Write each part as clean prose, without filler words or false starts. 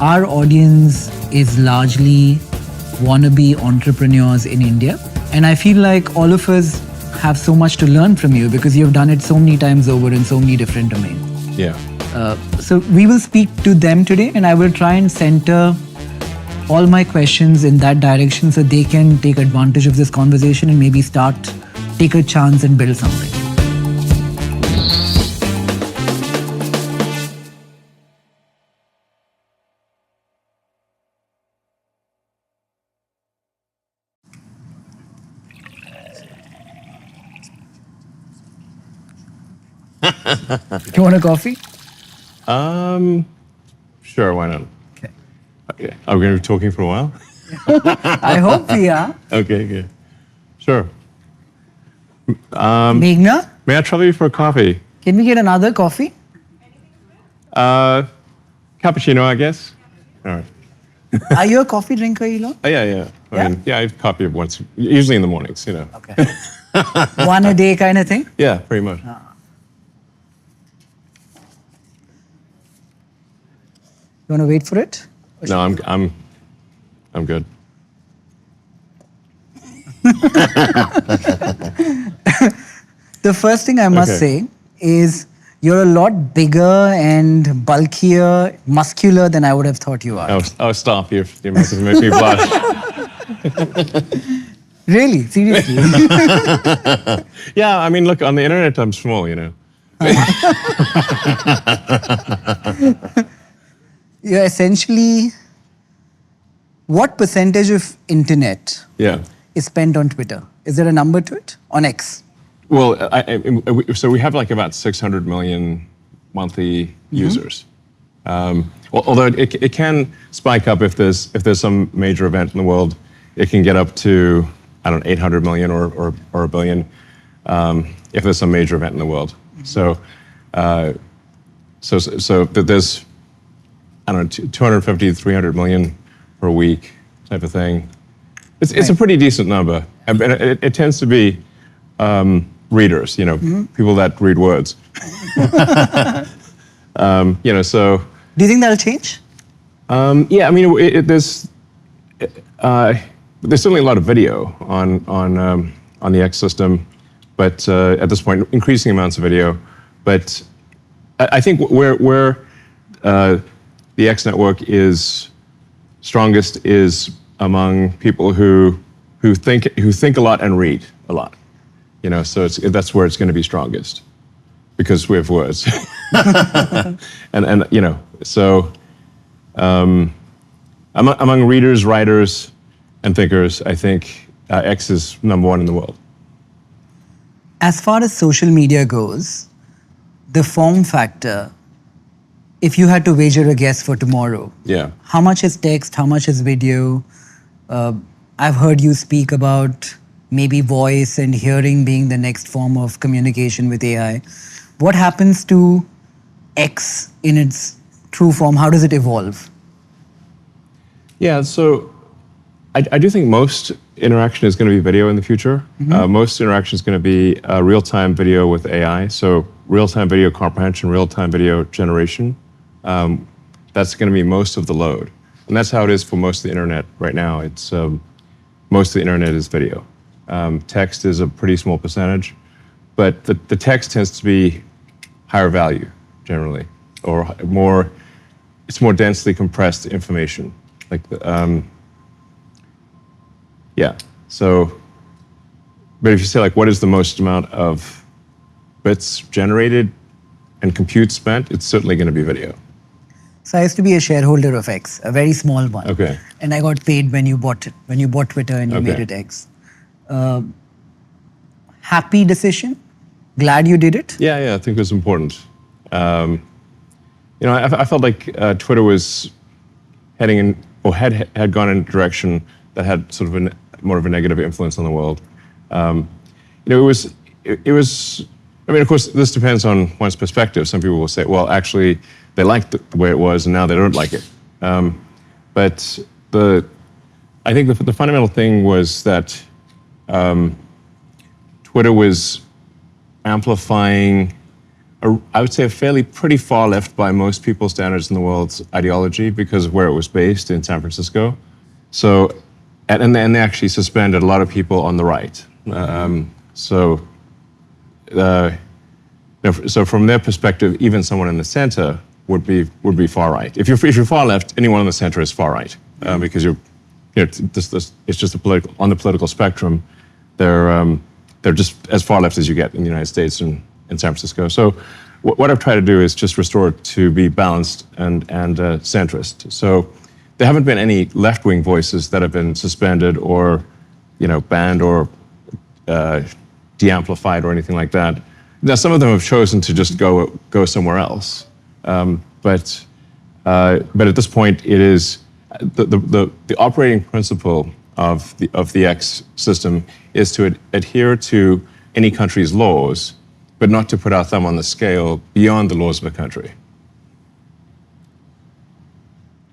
our audience is largely wannabe entrepreneurs in India. And I feel like all of us have so much to learn from you because you've done it so many times over in so many different domains. Yeah. So we will speak to them today, and I will try and center all my questions in that direction so they can take advantage of this conversation and maybe take a chance and build something. You want a coffee? Sure, why not? Okay. Are we going to be talking for a while? I hope we are. Okay, good. Sure. Meghna, May I trouble you for a coffee? can we get another coffee? Cappuccino, I guess. All right. Are you a coffee drinker, Elon? Oh, yeah. I mean, I have coffee once, usually in the mornings, Okay. One a day kind of thing? Yeah, pretty much. You want to wait for it? No, I'm good. The first thing I must say is you're a lot bigger and bulkier, muscular than I would have thought you are. Oh, stop. You're making me blush. Really? Seriously? Yeah, I mean, look, on the internet, I'm small, You're essentially, what percentage of internet Yeah. is spent on Twitter? Is there a number to it? On X? Well, so we have like about 600 million monthly users. Although it can spike up if there's some major event in the world, it can get up to, I don't know, 800 million or a billion if there's some major event in the world. So there's, I don't know, 250 to 300 million per week type of thing. It's a pretty decent number. And it tends to be readers, people that read words. So. Do you think that'll change? Yeah, I mean, there's certainly a lot of video on the X system, but at this point, increasing amounts of video. But I think where the X network is strongest is among people who think a lot and read a lot. So that's where it's going to be strongest because we have words. and so among readers, writers, and thinkers, I think X is number one in the world. As far as social media goes, the form factor, if you had to wager a guess for tomorrow, how much is text, how much is video? I've heard you speak about maybe voice and hearing being the next form of communication with AI. What happens to X in its true form? How does it evolve? Yeah, so I do think most interaction is going to be video in the future. Most interaction is going to be real-time video with AI. So real-time video comprehension, real-time video generation. That's going to be most of the load. And that's how it is for most of the internet right now. It's most of the internet is video. Text is a pretty small percentage, but the text tends to be higher value generally, or it's more densely compressed information. So, but if you say what is the most amount of bits generated and compute spent, it's certainly going to be video. So I used to be a shareholder of X, a very small one. Okay. And I got paid when you bought it, when you bought Twitter and you made it X. Happy decision? Glad you did it? Yeah, I think it was important. I felt like Twitter was heading in, or had gone in a direction that had sort of more of a negative influence on the world. It was. I mean, of course, this depends on one's perspective. Some people will say, well, actually, they liked the way it was, and now they don't like it. But I think the fundamental thing was that Twitter was amplifying I would say, pretty far left by most people's standards in the world's ideology because of where it was based in San Francisco. So, and they actually suspended a lot of people on the right. So from their perspective, even someone in the center would be far right. If you're far left, anyone in the center is far right because it's just on the political spectrum. They're just as far left as you get in the United States and in San Francisco. So what I've tried to do is just restore it to be balanced and centrist. So there haven't been any left-wing voices that have been suspended or banned or de-amplified or anything like that. Now some of them have chosen to just go somewhere else. But at this point, it is the operating principle of the X system is to adhere to any country's laws, but not to put our thumb on the scale beyond the laws of a country.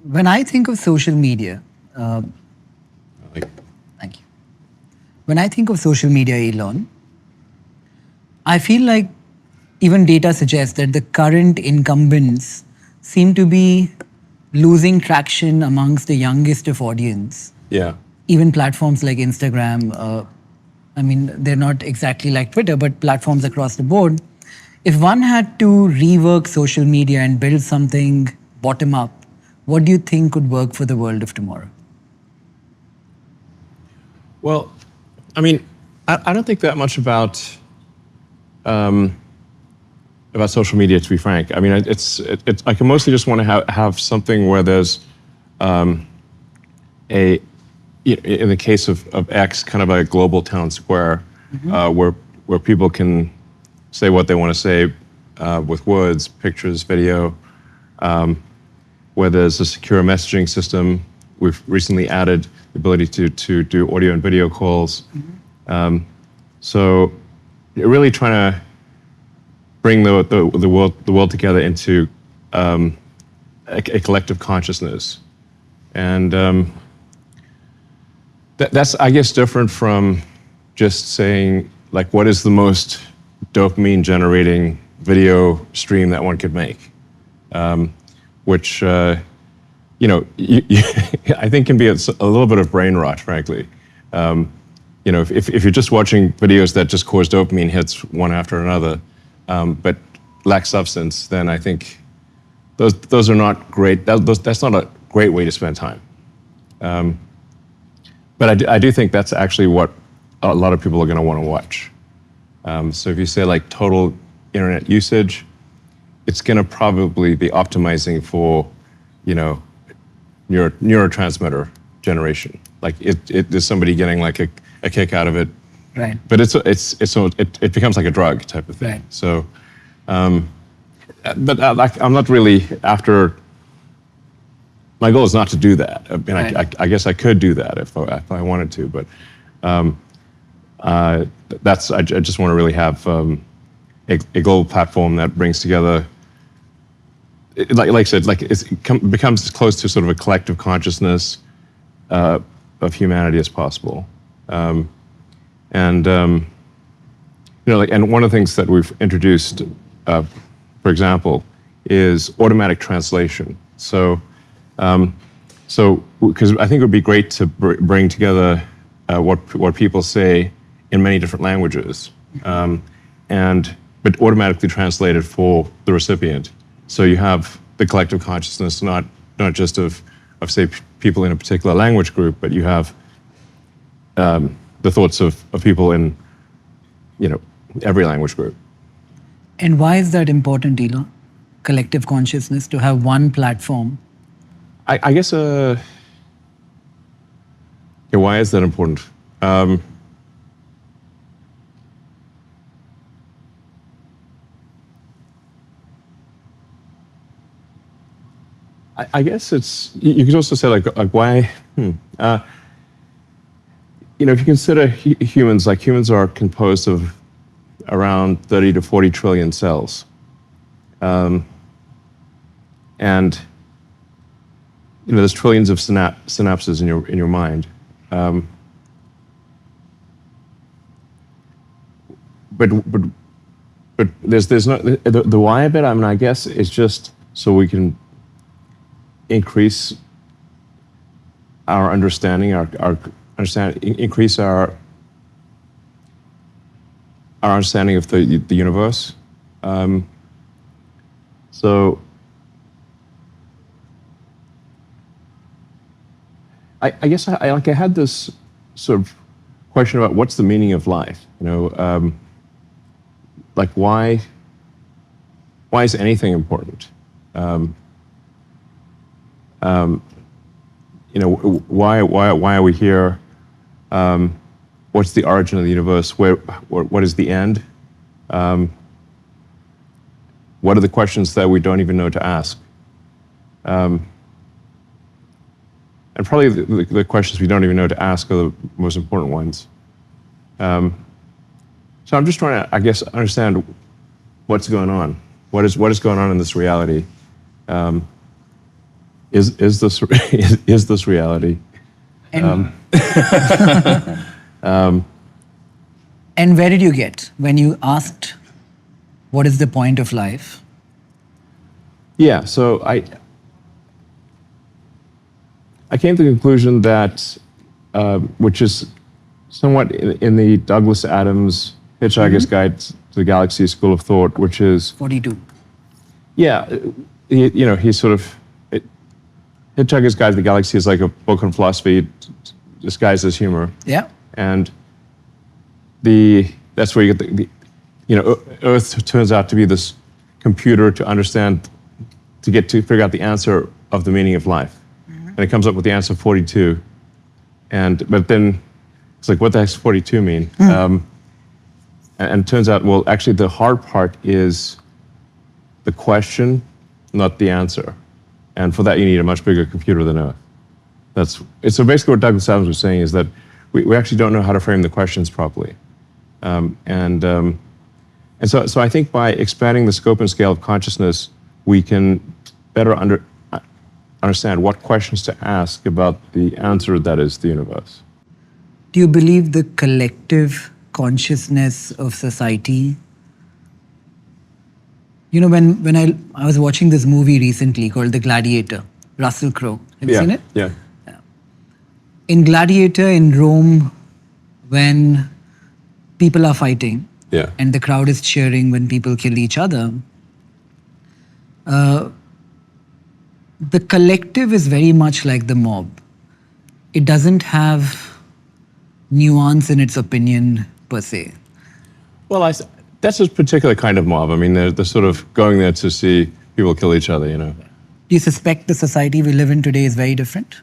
When I think of social media, thank you. When I think of social media, Elon, I feel like even data suggests that the current incumbents seem to be losing traction amongst the youngest of audience. Yeah. Even platforms like Instagram, they're not exactly like Twitter, but platforms across the board. If one had to rework social media and build something bottom up, what do you think could work for the world of tomorrow? Well, I don't think that much about social media, to be frank. It's I can mostly just want to have something where there's in the case of X, kind of a global town square, where people can say what they want to say with words, pictures, video, where there's a secure messaging system. We've recently added the ability to do audio and video calls. So really trying to bring the world together into a collective consciousness. And that's, I guess, different from just saying, like, what is the most dopamine-generating video stream that one could make? Which, I think can be a little bit of brain rot, frankly. If you're just watching videos that just cause dopamine hits one after another, but lack substance, then I think those are not great. That's not a great way to spend time. But I do think that's actually what a lot of people are going to want to watch. So if you say like total internet usage, it's going to probably be optimizing for, neurotransmitter generation. Like there's somebody getting like a kick out of it. Right. But it becomes like a drug type of thing. Right. So, but I'm not really after. My goal is not to do that. I guess I could do that if I wanted to, but I just want to really have a global platform that brings together. Like I said, it becomes as close to sort of a collective consciousness of humanity as possible. And one of the things that we've introduced, for example, is automatic translation. So because I think it would be great to bring together what people say in many different languages, but automatically translated for the recipient. So you have the collective consciousness, not just of say people in a particular language group, but you have the thoughts of people in every language group. And why is that important, Elon? Collective consciousness, to have one platform. I guess. Why is that important? I guess it's. You could also say like why. If you consider humans, like humans are composed of around 30 to 40 trillion cells, and there's trillions of synapses in your mind. But but there's no the why of it. I mean, I guess it's just so we can increase our understanding, increase our understanding of the universe. So I guess I had this sort of question about what's the meaning of life. Like why is anything important? Why are we here? What's the origin of the universe? What is the end? What are the questions that we don't even know to ask? And probably the questions we don't even know to ask are the most important ones. So I'm just trying to, I guess, understand what's going on. What is going on in this reality? Is this reality? And, and where did you get when you asked, what is the point of life? Yeah, so I came to the conclusion that, which is somewhat in the Douglas Adams Hitchhiker's Guide to the Galaxy school of thought, which is 42. Yeah, he sort of Hitchhiker's Guide to the Galaxy is like a book on philosophy disguised as humor. Yeah, and that's where you get Earth turns out to be this computer to figure out the answer of the meaning of life. And it comes up with the answer 42. But then it's like, what the heck's 42 mean? And it turns out, well, actually the hard part is the question, not the answer. And for that, you need a much bigger computer than Earth. So basically what Douglas Adams was saying is that we actually don't know how to frame the questions properly. So I think by expanding the scope and scale of consciousness, we can better understand what questions to ask about the answer that is the universe. Do you believe the collective consciousness of society? When I was watching this movie recently called The Gladiator, Russell Crowe. Have you seen it? Yeah. In Gladiator in Rome, when people are fighting and the crowd is cheering when people kill each other, the collective is very much like the mob. It doesn't have nuance in its opinion per se. Well, that's a particular kind of mob. I mean, they're sort of going there to see people kill each other, Do you suspect the society we live in today is very different?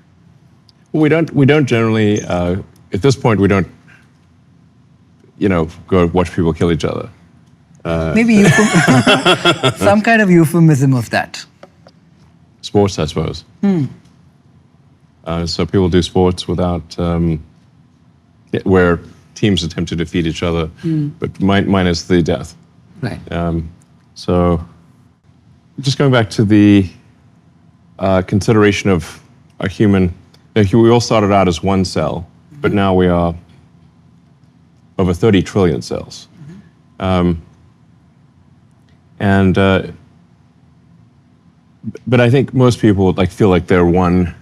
Well, we don't generally, at this point, we don't, go watch people kill each other. Maybe some kind of euphemism of that. Sports, I suppose. So people do sports without, where teams attempt to defeat each other, but minus the death. Right. So just going back to the consideration of a human, we all started out as one cell, but now we are over 30 trillion cells. But I think most people feel like they're one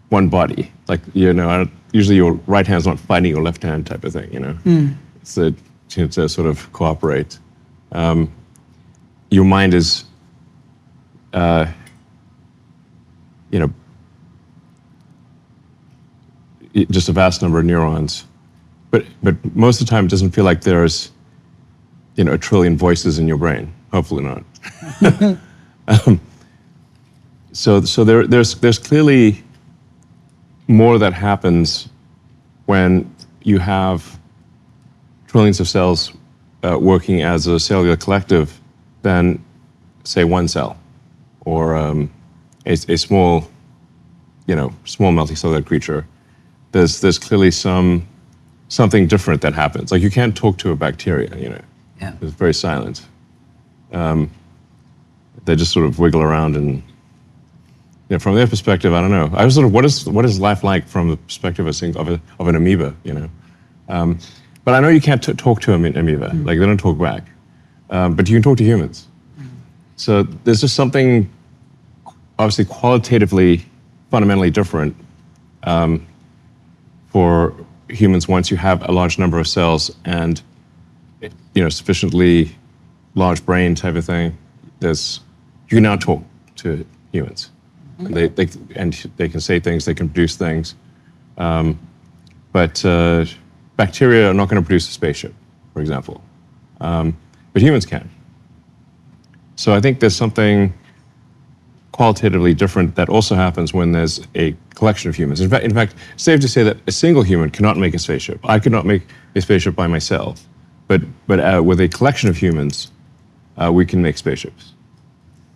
body. Usually your right hand's not fighting your left hand type of thing, It's to sort of cooperate. Your mind is, just a vast number of neurons. But most of the time it doesn't feel like there's, a trillion voices in your brain. Hopefully not. So there's clearly more that happens when you have trillions of cells working as a cellular collective than, say, one cell or a small, small multicellular creature. There's clearly something different that happens. Like you can't talk to a bacteria, Yeah. It's very silent. They just sort of wiggle around and. From their perspective, I don't know. I was sort of, what is life like from the perspective of an amoeba, But I know you can't talk to an amoeba. Like they don't talk back. but you can talk to humans. So there's just something obviously qualitatively, fundamentally different for humans once you have a large number of cells and sufficiently large brain type of thing. You can now talk to humans. They can say things, they can produce things. But bacteria are not going to produce a spaceship, for example. But humans can. So I think there's something qualitatively different that also happens when there's a collection of humans. In fact, it's safe to say that a single human cannot make a spaceship. I could not make a spaceship by myself. But with a collection of humans, we can make spaceships.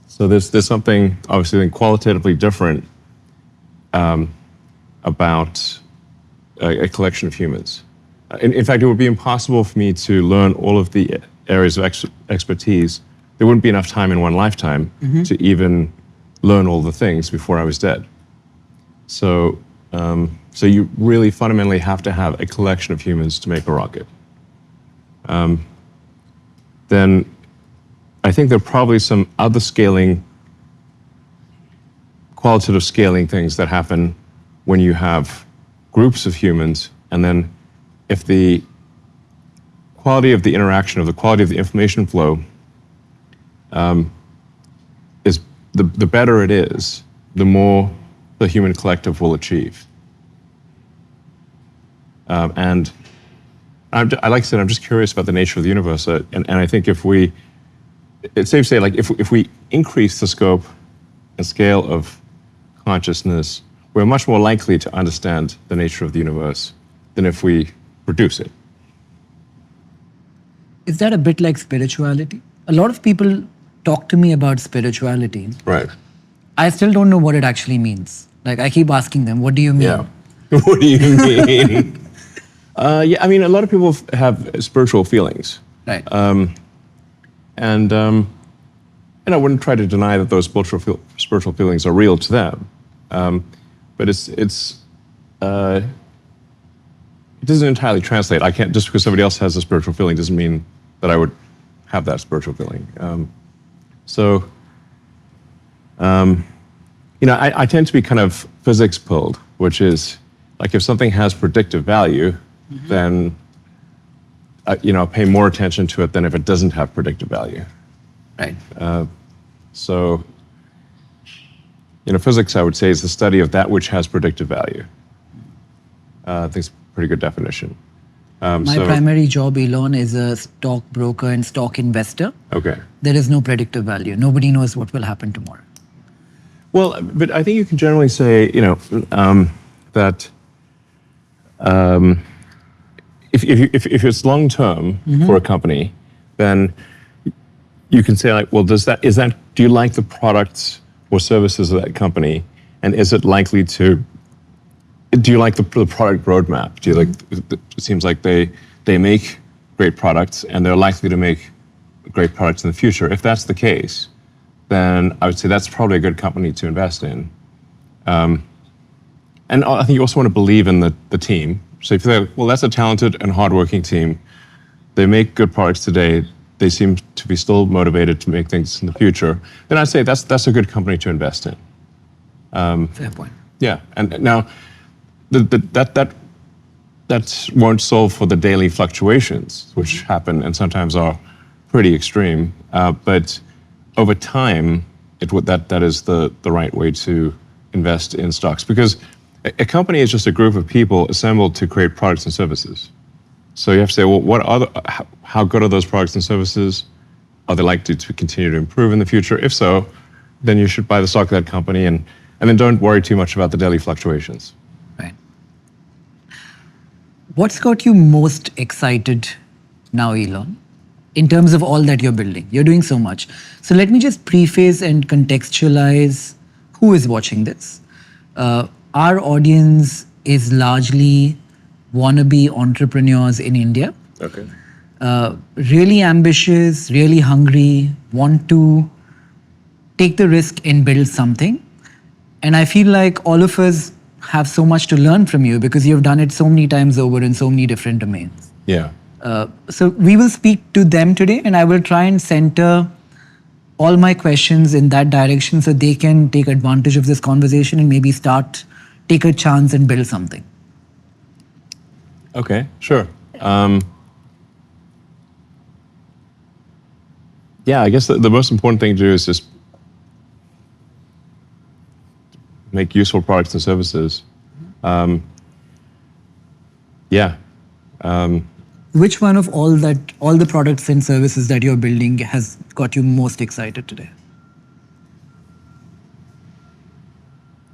So there's something obviously qualitatively different about a collection of humans. In fact, it would be impossible for me to learn all of the areas of expertise. There wouldn't be enough time in one lifetime to even learn all the things before I was dead. So you really fundamentally have to have a collection of humans to make a rocket. Then I think there are probably some other qualitative scaling things that happen when you have groups of humans, and then if the quality of the interaction, or the quality of the information flow is the better it is, the more the human collective will achieve. And like I said, I'm just curious about the nature of the universe, and I think it's safe to say, like if we increase the scope and scale of consciousness, we're much more likely to understand the nature of the universe than if we reduce it. Is that a bit like spirituality? A lot of people talk to me about spirituality. Right. I still don't know what it actually means. Like, I keep asking them, what do you mean? Yeah. What do you mean? I mean, a lot of people have spiritual feelings. Right. And I wouldn't try to deny that those spiritual feelings are real to them. But it doesn't entirely translate. I can't, just because somebody else has a spiritual feeling doesn't mean that I would have that spiritual feeling. I tend to be kind of physics pulled, which is like if something has predictive value, then I'll pay more attention to it than if it doesn't have predictive value. Right. Physics, I would say, is the study of that which has predictive value. I think it's a pretty good definition. My primary job, Elon, is a stockbroker and stock investor. Okay. There is no predictive value. Nobody knows what will happen tomorrow. Well, but I think you can generally say, that if it's long term for a company, then you can say, like, well, do you like the products or services of that company, and is it likely to? Do you like the product roadmap? Do you like? It seems like they make great products, and they're likely to make great products in the future. If that's the case, then I would say that's probably a good company to invest in. And I think you also want to believe in the team. So if you're like, well, that's a talented and hardworking team. They make good products today. They seem to be still motivated to make things in the future. Then I'd say that's a good company to invest in. Fair point. Yeah, and now that won't solve for the daily fluctuations, which happen and sometimes are pretty extreme. But over time, that is the right way to invest in stocks, because a company is just a group of people assembled to create products and services. So you have to say, well, how good are those products and services? Are they likely to continue to improve in the future? If so, then you should buy the stock of that company, and then don't worry too much about the daily fluctuations. Right. What's got you most excited now, Elon, in terms of all that you're building? You're doing so much. So let me just preface and contextualize who is watching this. Our audience is largely wannabe entrepreneurs in India. Okay. Really ambitious, really hungry, want to take the risk and build something. And I feel like all of us have so much to learn from you because you've done it so many times over in so many different domains. Yeah. So we will speak to them today, and I will try and center all my questions in that direction so they can take advantage of this conversation and maybe take a chance and build something. Okay, sure. Yeah, I guess the most important thing to do is just make useful products and services. Which one of all the products and services that you're building has got you most excited today?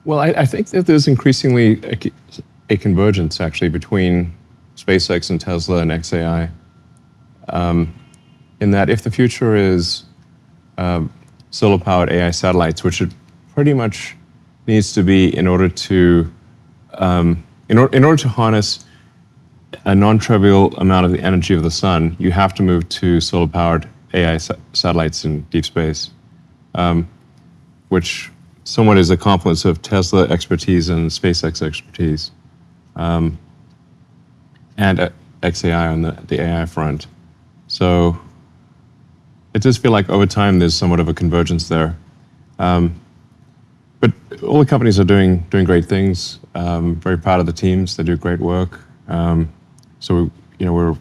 Well, I think that there's increasingly a convergence actually between SpaceX and Tesla and XAI. In that if the future is solar-powered AI satellites, which it pretty much needs to be in order to harness a non-trivial amount of the energy of the sun, you have to move to solar-powered AI satellites in deep space, which somewhat is a confluence of Tesla expertise and SpaceX expertise, and XAI on the AI front. So it does feel like over time there's somewhat of a convergence there. But all the companies are doing great things. Very proud of the teams. They do great work. So we're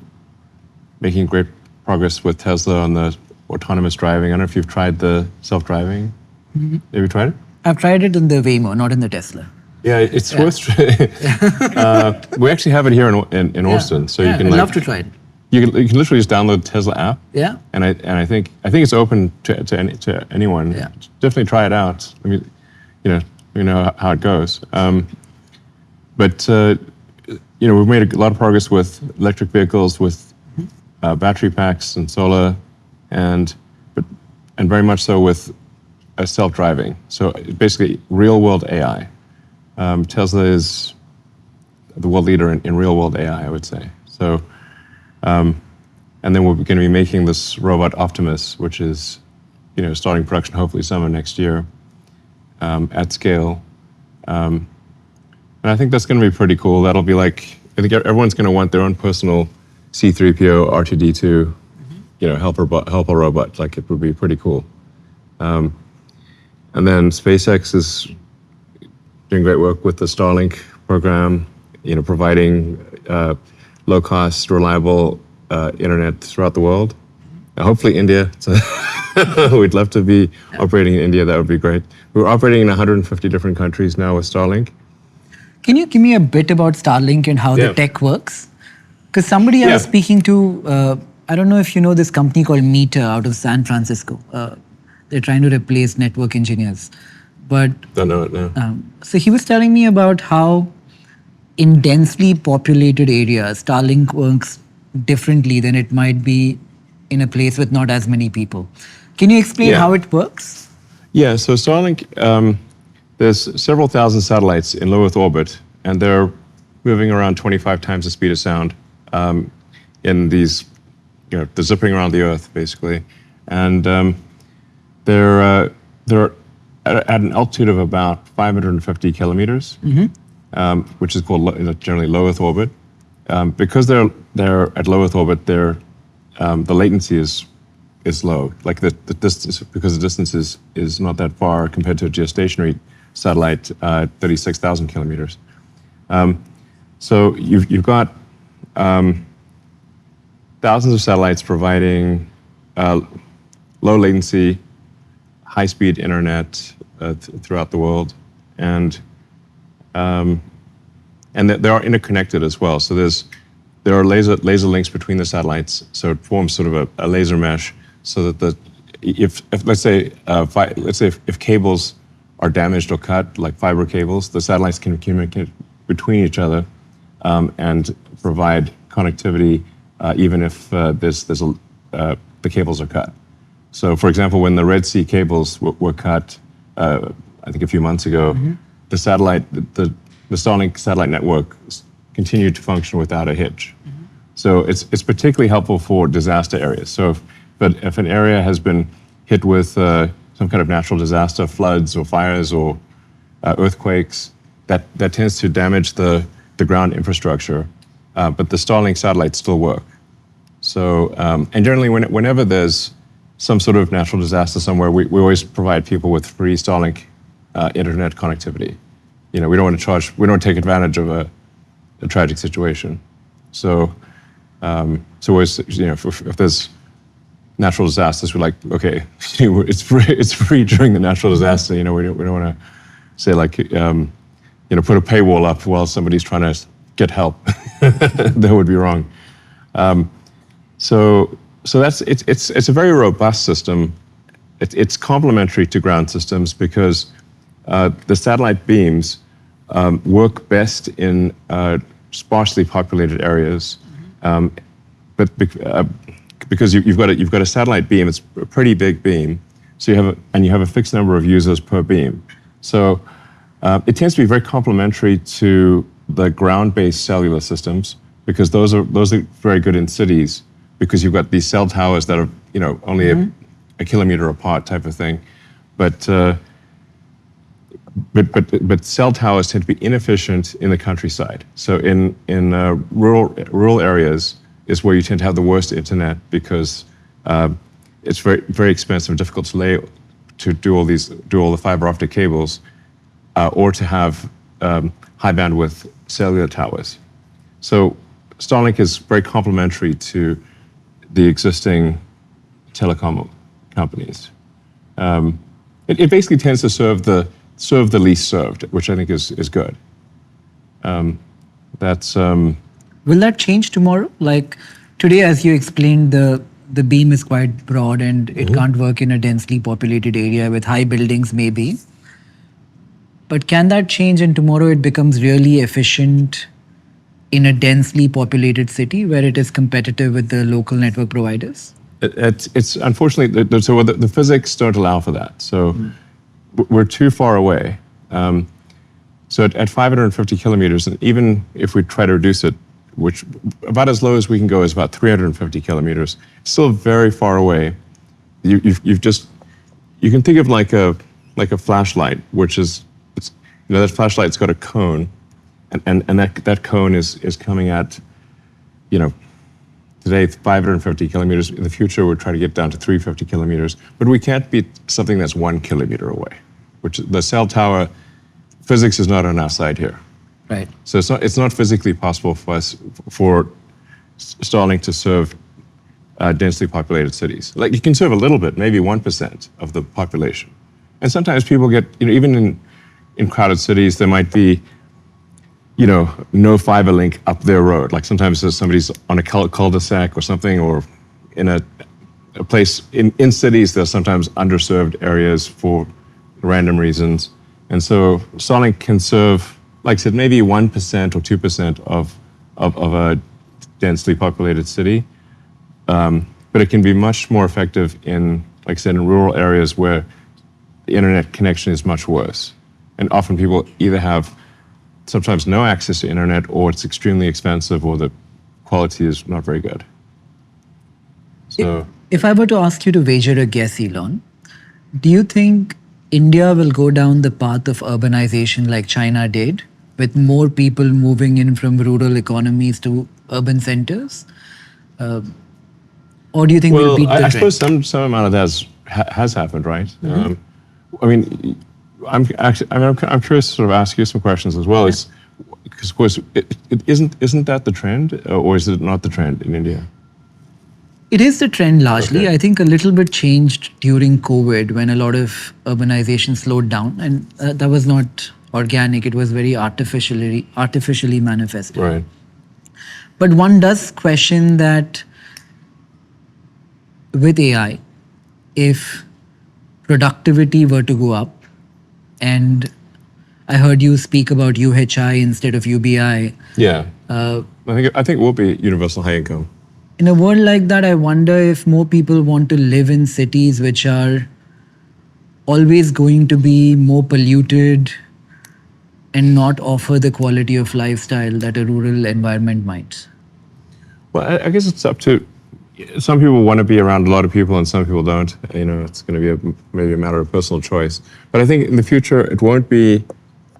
making great progress with Tesla on the autonomous driving. I don't know if you've tried the self-driving. Mm-hmm. Have you tried it? I've tried it in the Waymo, not in the Tesla. Yeah, it's worth trying. We actually have it here in Austin, so you can. I'd love to try it. You can literally just download the Tesla app. Yeah. And I think it's open to anyone. Yeah. Definitely try it out. I mean, you know how it goes. But we've made a lot of progress with electric vehicles, with battery packs and solar, and very much so with self-driving. So basically, real-world AI. Tesla is the world leader in real-world AI, I would say. So, and then we're going to be making this robot Optimus, which is, starting production hopefully summer next year, at scale. And I think that's going to be pretty cool. That'll be like, I think everyone's going to want their own personal C-3PO, R2-D2, helper robot. Like, it would be pretty cool. And then SpaceX is doing great work with the Starlink program, providing low-cost, reliable internet throughout the world. Hopefully India. We'd love to be operating in India. That would be great. We're operating in 150 different countries now with Starlink. Can you give me a bit about Starlink and how the tech works? Because somebody I was speaking to, I don't know if you know this company called Meter out of San Francisco. They're trying to replace network engineers. But don't know it now. So he was telling me about how in densely populated areas, Starlink works differently than it might be in a place with not as many people. Can you explain how it works? Yeah, so Starlink, there's several thousand satellites in low Earth orbit, and they're moving around 25 times the speed of sound in these, they're zipping around the Earth, basically. And they're at an altitude of about 550 kilometers, which is called generally low Earth orbit. Because they're at low Earth orbit, the latency is low. Like the distance, because the distance is not that far compared to a geostationary satellite, 36,000 kilometers. So you've got thousands of satellites providing low latency, high-speed internet throughout the world, and they are interconnected as well. So there are laser links between the satellites, so it forms sort of a laser mesh, so that if let's say if cables are damaged or cut, like fiber cables, the satellites can communicate between each other and provide connectivity even if the cables are cut. So, for example, when the Red Sea cables were cut, I think a few months ago, the Starlink satellite network continued to function without a hitch. So it's particularly helpful for disaster areas. So if an area has been hit with some kind of natural disaster, floods or fires or earthquakes, that tends to damage the ground infrastructure. But the Starlink satellites still work. So, and generally, whenever there's some sort of natural disaster somewhere, we always provide people with free Starlink internet connectivity. We don't want to charge, we don't take advantage of a tragic situation. So, always, if there's natural disasters, we're like, okay, it's free during the natural disaster. We don't want to say like, put a paywall up while somebody's trying to get help. That would be wrong. So that's it's a very robust system. It's complementary to ground systems because the satellite beams work best in sparsely populated areas, but because you've got a satellite beam, it's a pretty big beam, so you have a fixed number of users per beam. So it tends to be very complementary to the ground-based cellular systems because those are very good in cities because you've got these cell towers that are only a kilometer apart type of thing, but cell towers tend to be inefficient in the countryside. So in rural areas is where you tend to have the worst internet because it's very very expensive and difficult to do all the fiber optic cables or to have high bandwidth cellular towers. So Starlink is very complementary to the existing telecom companies. It basically tends to serve the least served, which I think is good. Will that change tomorrow? Like today, as you explained, the beam is quite broad and it can't work in a densely populated area with high buildings maybe. But can that change and tomorrow it becomes really efficient in a densely populated city where it is competitive with the local network providers? It's unfortunately, the physics don't allow for that. So we're too far away. So at 550 kilometers, and even if we try to reduce it, which about as low as we can go is about 350 kilometers, still very far away. You can think of like a flashlight, which is, that flashlight's got a cone, and that cone is coming at, today 550 kilometers. In the future, we'll try to get down to 350 kilometers, but we can't beat something that's 1 kilometer away, which the cell tower, physics is not on our side here. Right. So it's not physically possible for Starlink to serve densely populated cities. Like you can serve a little bit, maybe 1% of the population. And sometimes people get, even in crowded cities, there might be, no fiber link up their road. Like sometimes somebody's on a cul-de-sac or something, or in a place in cities, there's sometimes underserved areas for random reasons. And so Starlink can serve, like I said, maybe 1% or 2% of a densely populated city. But it can be much more effective in, like I said, in rural areas where the internet connection is much worse. And often people either have sometimes no access to internet, or it's extremely expensive, or the quality is not very good. So, if I were to ask you to wager a guess, Elon, do you think India will go down the path of urbanization like China did, with more people moving in from rural economies to urban centers? Or do you think we'll beat the trend? I suppose some amount of that has happened, right? I'm curious to sort of ask you some questions as well. Because of course, isn't that the trend, or is it not the trend in India? It is the trend largely. Okay. I think a little bit changed during COVID when a lot of urbanization slowed down, and that was not organic. It was very artificially manifested. Right. But one does question that with AI, if productivity were to go up, and I heard you speak about UHI instead of UBI. Yeah. I think it will be universal high income. In a world like that, I wonder if more people want to live in cities which are always going to be more polluted and not offer the quality of lifestyle that a rural environment might. Well, I guess it's up to, some people want to be around a lot of people and some people don't. It's going to be maybe a matter of personal choice. But I think in the future, it won't be,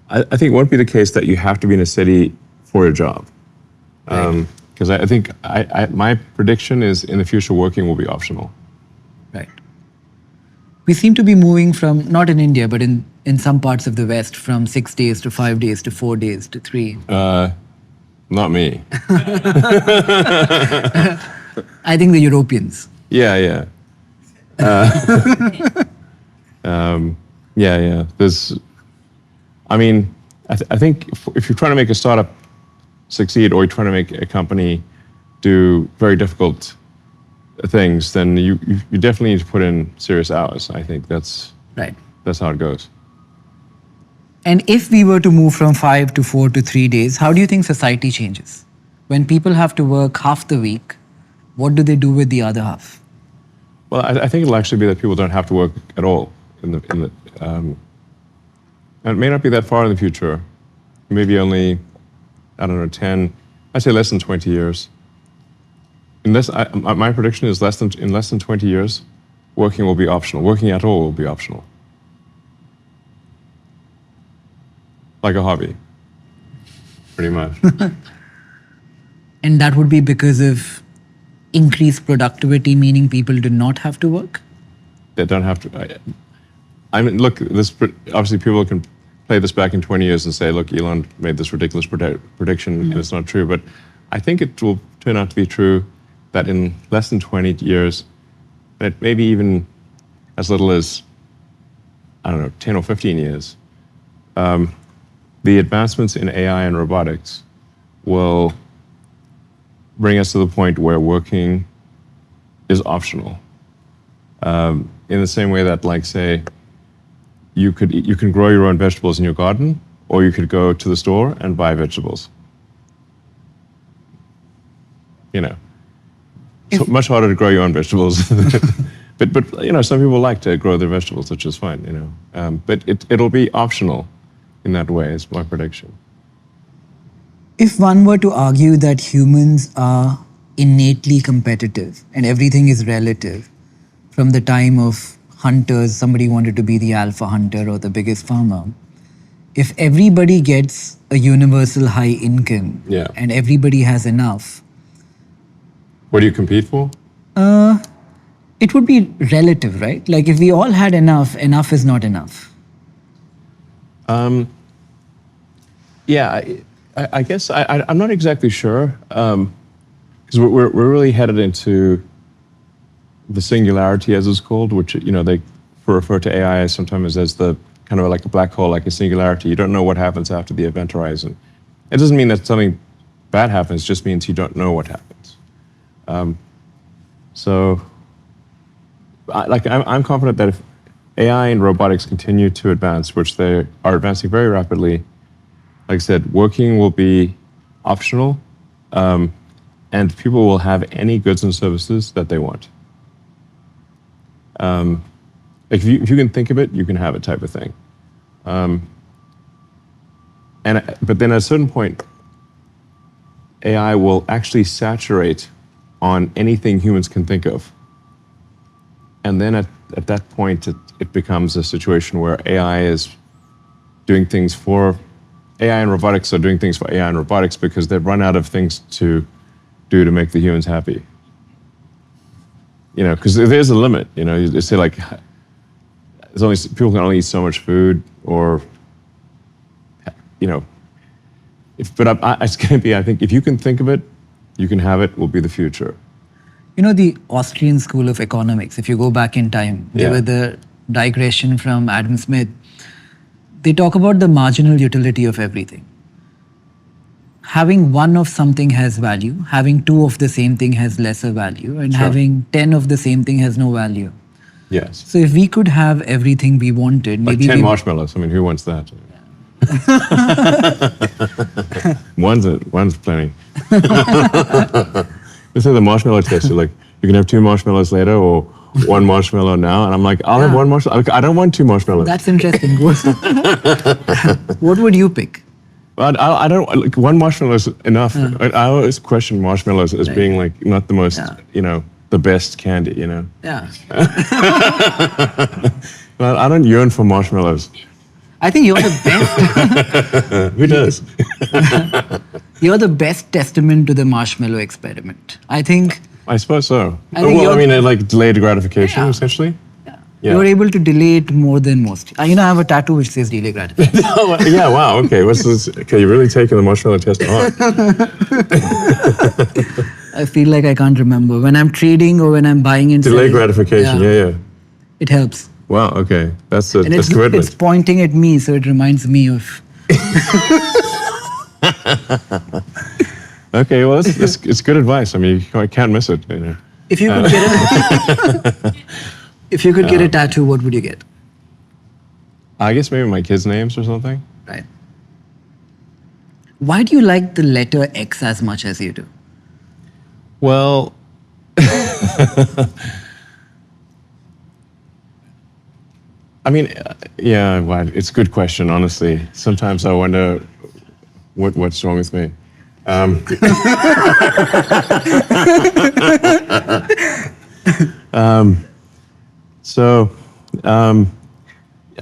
I think it won't be the case that you have to be in a city for a job. Right. Because I think my prediction is in the future, working will be optional. Right. We seem to be moving from, not in India, but in some parts of the West, from 6 days to 5 days to 4 days to 3. Not me. I think the Europeans. Yeah. Yeah. I think if you're trying to make a startup succeed, or you're trying to make a company do very difficult things, then you definitely need to put in serious hours. I think that's right. That's how it goes. And if we were to move from 5 to 4 to 3 days, how do you think society changes? When people have to work half the week, what do they do with the other half? Well, I think it'll actually be that people don't have to work at all. And it may not be that far in the future. Maybe only, I don't know, 10, I'd say less than 20 years. My prediction is in less than 20 years, working will be optional. Working at all will be optional. Like a hobby, pretty much. And that would be because of increased productivity, meaning people do not have to work? They don't have to. I mean, look, obviously people can play this back in 20 years and say, look, Elon made this ridiculous prediction and it's not true. But I think it will turn out to be true that in less than 20 years, that maybe even as little as, I don't know, 10 or 15 years, the advancements in AI and robotics will bring us to the point where working is optional. In the same way that, like, say, you can grow your own vegetables in your garden, or you could go to the store and buy vegetables. So much harder to grow your own vegetables. but some people like to grow their vegetables, which is fine. But it'll be optional in that way. Is my prediction. If one were to argue that humans are innately competitive and everything is relative, from the time of hunters, somebody wanted to be the alpha hunter or the biggest farmer. If everybody gets a universal high income and everybody has enough, what do you compete for? It would be relative, right? Like if we all had enough, enough is not enough. I guess I'm not exactly sure, because we're really headed into the singularity, as it's called, which they refer to AI sometimes as the kind of like a black hole, like a singularity. You don't know what happens after the event horizon. It doesn't mean that something bad happens; it just means you don't know what happens. I'm confident that if AI and robotics continue to advance, which they are advancing very rapidly, like I said, working will be optional, and people will have any goods and services that they want. If you can think of it, you can have it, type of thing. But then at a certain point, AI will actually saturate on anything humans can think of. And then at that point, it becomes a situation where AI and robotics are doing things for AI and robotics because they've run out of things to do to make the humans happy. Because there's a limit. You say like, people can only eat so much food, or it's going to be. I think if you can think of it, you can have it. Will be the future. The Austrian School of Economics. If you go back in time, they were the digression from Adam Smith. They talk about the marginal utility of everything. Having one of something has value, having two of the same thing has lesser value, and having 10 of the same thing has no value. Yes. So if we could have everything we wanted, like maybe 10 marshmallows. I mean, who wants that? One's plenty. They say the marshmallow test. You're like, you can have 2 marshmallows later, or 1 marshmallow now. And I'm like, I'll have 1 marshmallow. I don't want 2 marshmallows. That's interesting. What would you pick? But I don't, like, 1 marshmallow is enough. I always question marshmallows as being like not the most, the best candy, Yeah. Well, I don't yearn for marshmallows. I think you're the best. Who does? You're the best testament to the marshmallow experiment. I think. I suppose so. I mean, like delayed gratification, essentially. Yeah. You're able to delay it more than most. I have a tattoo which says delay gratification. Yeah, wow, okay. What's this? Okay, you're really taking the marshmallow test on. I feel like I can't remember. When I'm trading or when I'm buying and delay selling. Gratification, yeah. It helps. Wow, okay. That's commitment. It's pointing at me, so it reminds me of... Okay, well, it's good advice. I mean, I can't miss it. If you could if you could get a tattoo, what would you get? I guess maybe my kids' names or something. Right. Why do you like the letter X as much as you do? Well, I mean, yeah, well, it's a good question, honestly. Sometimes I wonder what's wrong with me. I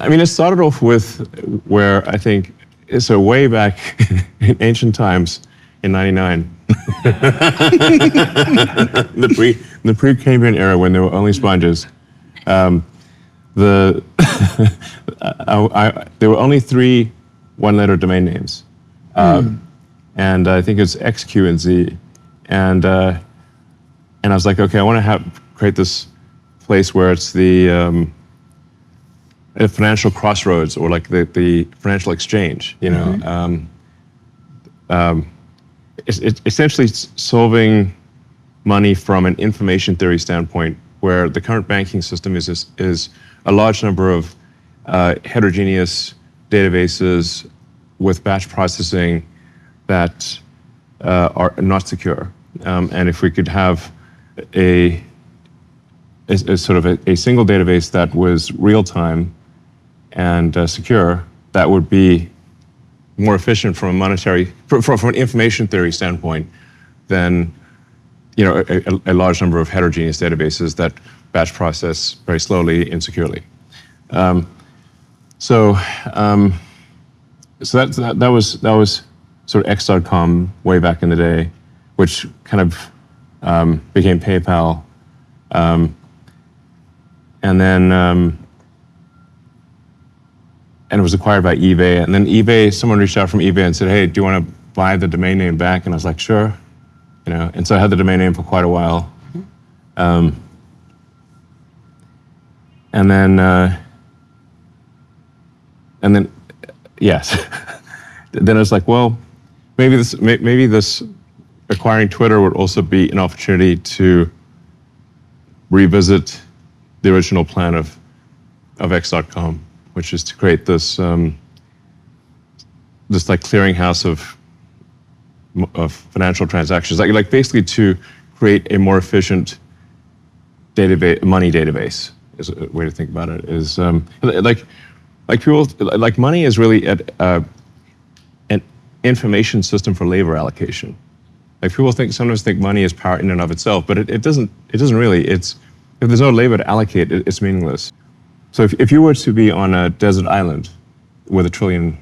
mean, it started off with where I think, so way back in ancient times, in '99, the pre-Cambrian era when there were only sponges, there were only 3 one-letter domain names, and I think it's X, Q, and Z, and I was like, okay, I want to create this place where it's the financial crossroads, or like the financial exchange, you know. It's essentially solving money from an information theory standpoint, where the current banking system is a large number of heterogeneous databases with batch processing that are not secure. And if we could have a sort of a single database that was real time and secure, that would be more efficient from a from an information theory standpoint than, you know, a large number of heterogeneous databases that batch process very slowly, insecurely. So that was sort of X.com way back in the day, which kind of became PayPal, and then and it was acquired by eBay. And then eBay, someone reached out from eBay and said, "Hey, do you want to buy the domain name back?" And I was like, "Sure," you know. And so I had the domain name for quite a while. And then, yes. Then I was like, well, maybe this acquiring Twitter would also be an opportunity to revisit the original plan of X.com, which is to create this this like clearinghouse of financial transactions, like basically to create a more efficient money database. Is a way to think about it. Is like people, like money is really an information system for labor allocation. Like people sometimes think money is power in and of itself, but it doesn't really. If there's no labor to allocate, it's meaningless. So if you were to be on a desert island with $1 trillion,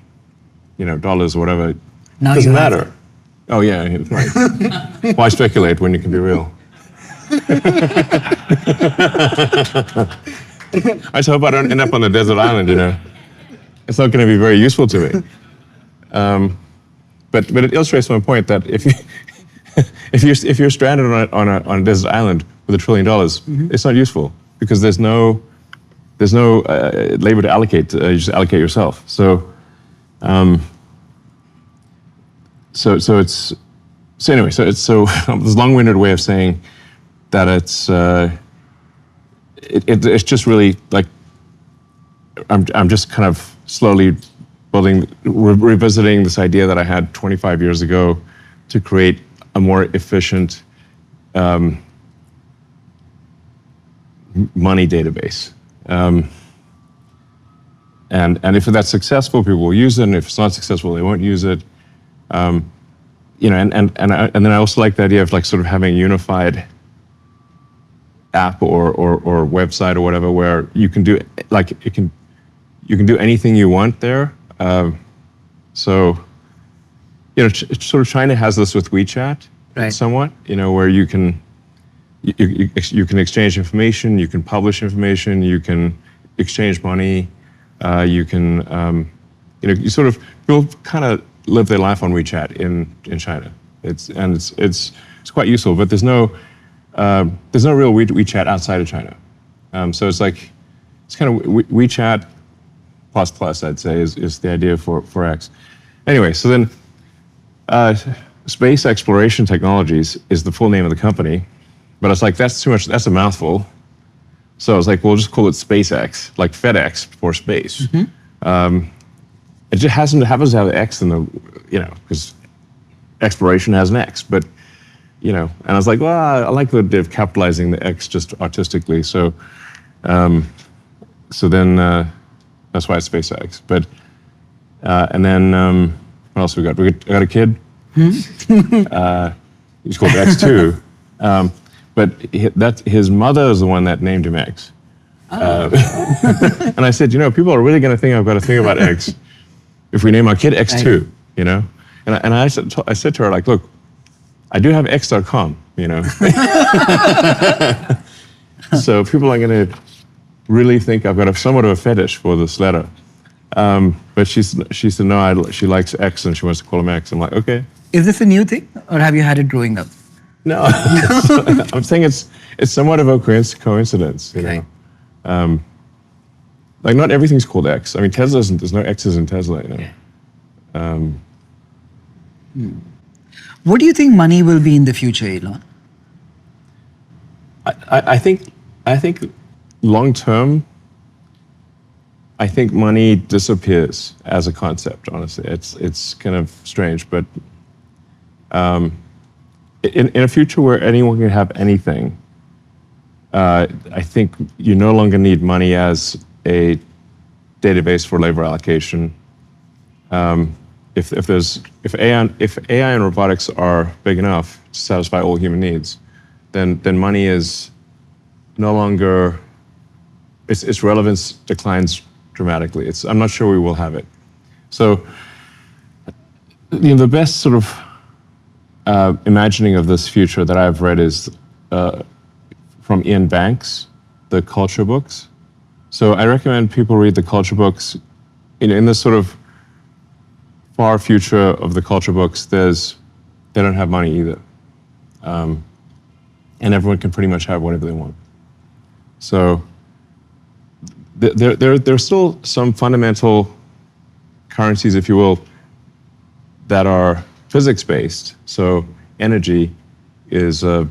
dollars or whatever, now it doesn't matter. Oh yeah, right. Why speculate when you can be real? I just hope I don't end up on a desert island. It's not going to be very useful to me. But it illustrates my point that if you're stranded on a desert island with $1 trillion, it's not useful because there's no labor to allocate. You just allocate yourself. So it's this long-winded way of saying that it's just really like I'm just kind of slowly revisiting this idea that I had 25 years ago to create a more efficient money database. And if that's successful, people will use it, and if it's not successful, they won't use it. And then I also like the idea of like sort of having a unified app or website or whatever where you can do you can do anything you want there. So sort of China has this with WeChat, Right. somewhat, where you can exchange information, you can publish information, you can exchange money, you can, people kind of live their life on WeChat in China. It's quite useful, but there's no real WeChat outside of China. So it's kind of WeChat plus, I'd say, is the idea for X. Anyway, so then Space Exploration Technologies is the full name of the company, but it's that's too much, that's a mouthful. So I was we'll just call it SpaceX, like FedEx for space. It just happens to have an X in the, because exploration has an X, but, and I was well, I like the idea of capitalizing the X just artistically. So then that's why it's SpaceX. But, and then, what else we got? We got a kid. He's called X2. But his mother is the one that named him X. And I said, people are really going to think I've got to think about X if we name our kid X2, And I said to her, look, I do have X.com, So people are going to really think I've got somewhat of a fetish for this letter. But she said, no, she likes X and she wants to call him X. I'm like, okay. Is this a new thing or have you had it growing up? No, I'm saying it's somewhat of a coincidence, not everything's called X. I mean, there's no X's in Tesla, What do you think money will be in the future, Elon? I think long term, I think money disappears as a concept. Honestly, it's kind of strange, but in a future where anyone can have anything, I think you no longer need money as a database for labor allocation. If AI and robotics are big enough to satisfy all human needs, then money is no longer, its relevance declines dramatically. I'm not sure we will have it. So, the best sort of imagining of this future that I've read is from Ian Banks, the culture books. So I recommend people read the culture books. In this sort of far future of the culture books, they don't have money either. And everyone can pretty much have whatever they want. So there's still some fundamental currencies, if you will, that are physics-based. So energy is the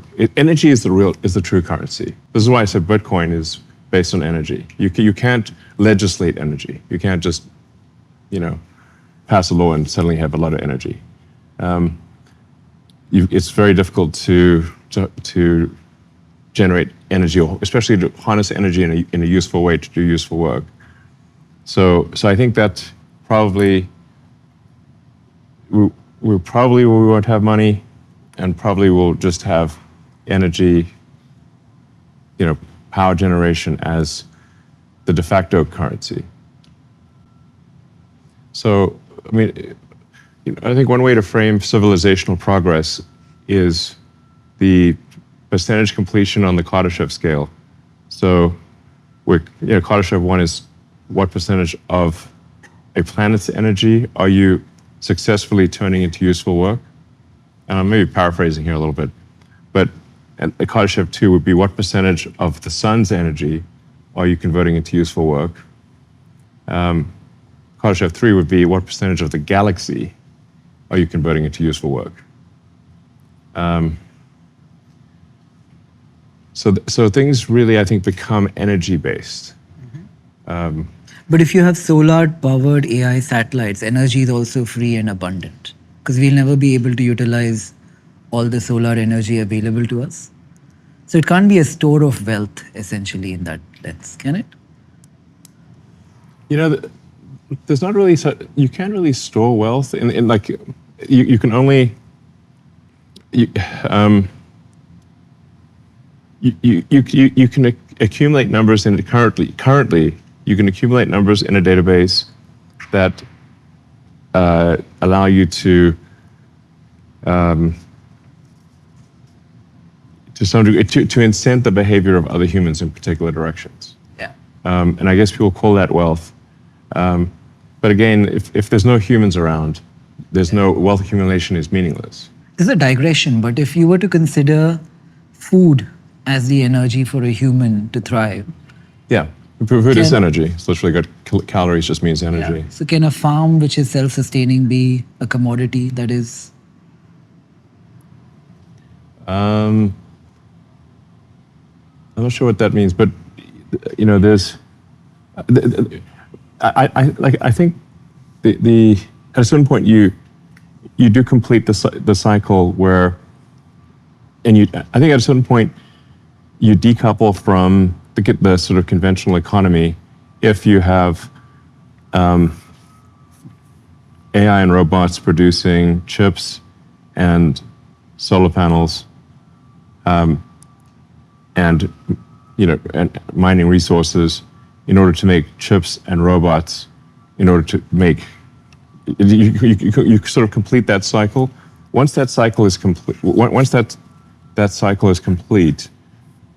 true currency. This is why I said Bitcoin is based on energy. You can't legislate energy. You can't just, pass a law and suddenly have a lot of energy. It's very difficult to generate energy, or especially to harness energy in a useful way to do useful work. So I think that probably we won't have money, and probably we'll just have energy, power generation as the de facto currency. So, I mean, I think one way to frame civilizational progress is the percentage completion on the Kardashev scale. So, Kardashev 1 is what percentage of a planet's energy are you successfully turning into useful work? And I'm maybe paraphrasing here a little bit, but the Kardashev 2 would be what percentage of the sun's energy are you converting into useful work? Kardashev 3 would be what percentage of the galaxy are you converting into useful work? So things really, I think, become energy-based. But if you have solar-powered AI satellites, energy is also free and abundant, because we'll never be able to utilize all the solar energy available to us. So it can't be a store of wealth, essentially, in that sense, can it? There's not really, you can't really store wealth in like, you can only, you can accumulate numbers in currently you can accumulate numbers in a database that allow you to to some degree, to incent the behavior of other humans in particular directions. Yeah. And I guess people call that wealth. But again, if there's no humans around, there's no wealth accumulation is meaningless. This is a digression, but if you were to consider food as the energy for a human to thrive. Yeah, food is energy. It's literally got calories, just means energy. Yeah. So can a farm which is self-sustaining be a commodity that is? I'm not sure what that means, but you know, there's. I think at a certain point you do complete the cycle where, and I think at a certain point you decouple from the sort of conventional economy if you have AI and robots producing chips and solar panels, and mining resources in order to make chips and robots, in order to make, you sort of complete that cycle. Once that cycle is complete,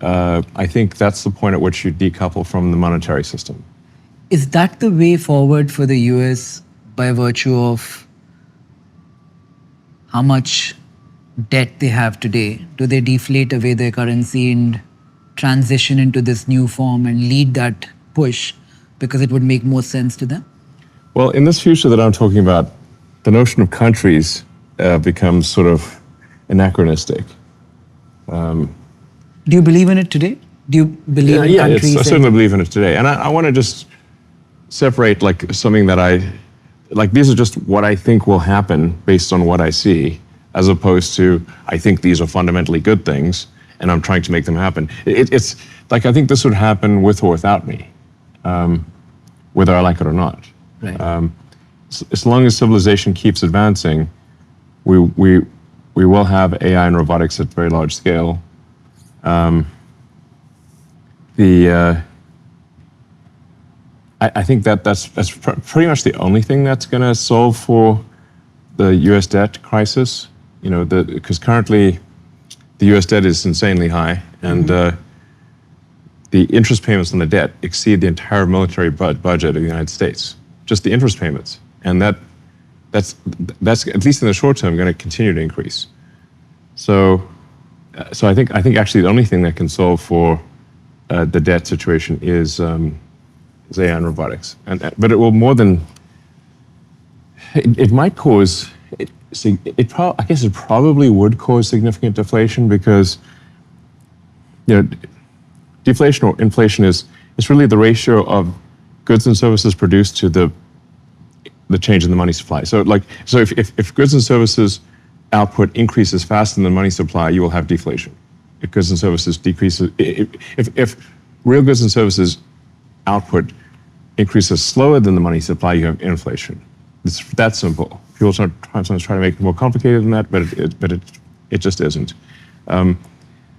I think that's the point at which you decouple from the monetary system. Is that the way forward for the US by virtue of how much debt they have today? Do they deflate away their currency and transition into this new form and lead that push because it would make more sense to them? Well, in this future that I'm talking about, the notion of countries becomes sort of anachronistic. Do you believe in it today? Do you believe in countries? I certainly believe in it today. And I want to just separate like something that these are just what I think will happen based on what I see, as opposed to I think these are fundamentally good things and I'm trying to make them happen. It's like I think this would happen with or without me, whether I like it or not. Right. As long as civilization keeps advancing, we will have AI and robotics at very large scale. I think that's pretty much the only thing that's going to solve for the U.S. debt crisis. You know, because currently the U.S. debt is insanely high, and the interest payments on the debt exceed the entire military budget of the United States. Just the interest payments, and that's at least in the short term going to continue to increase. So I think actually the only thing that can solve for the debt situation is AI and robotics, but it will more than it might cause. I guess it probably would cause significant deflation because deflation or inflation is really the ratio of goods and services produced to the change in the money supply. So if goods and services output increases faster than the money supply, you will have deflation. If goods and services decreases, if real goods and services output increases slower than the money supply, you have inflation. It's that simple. People sometimes try to make it more complicated than that, but it just isn't.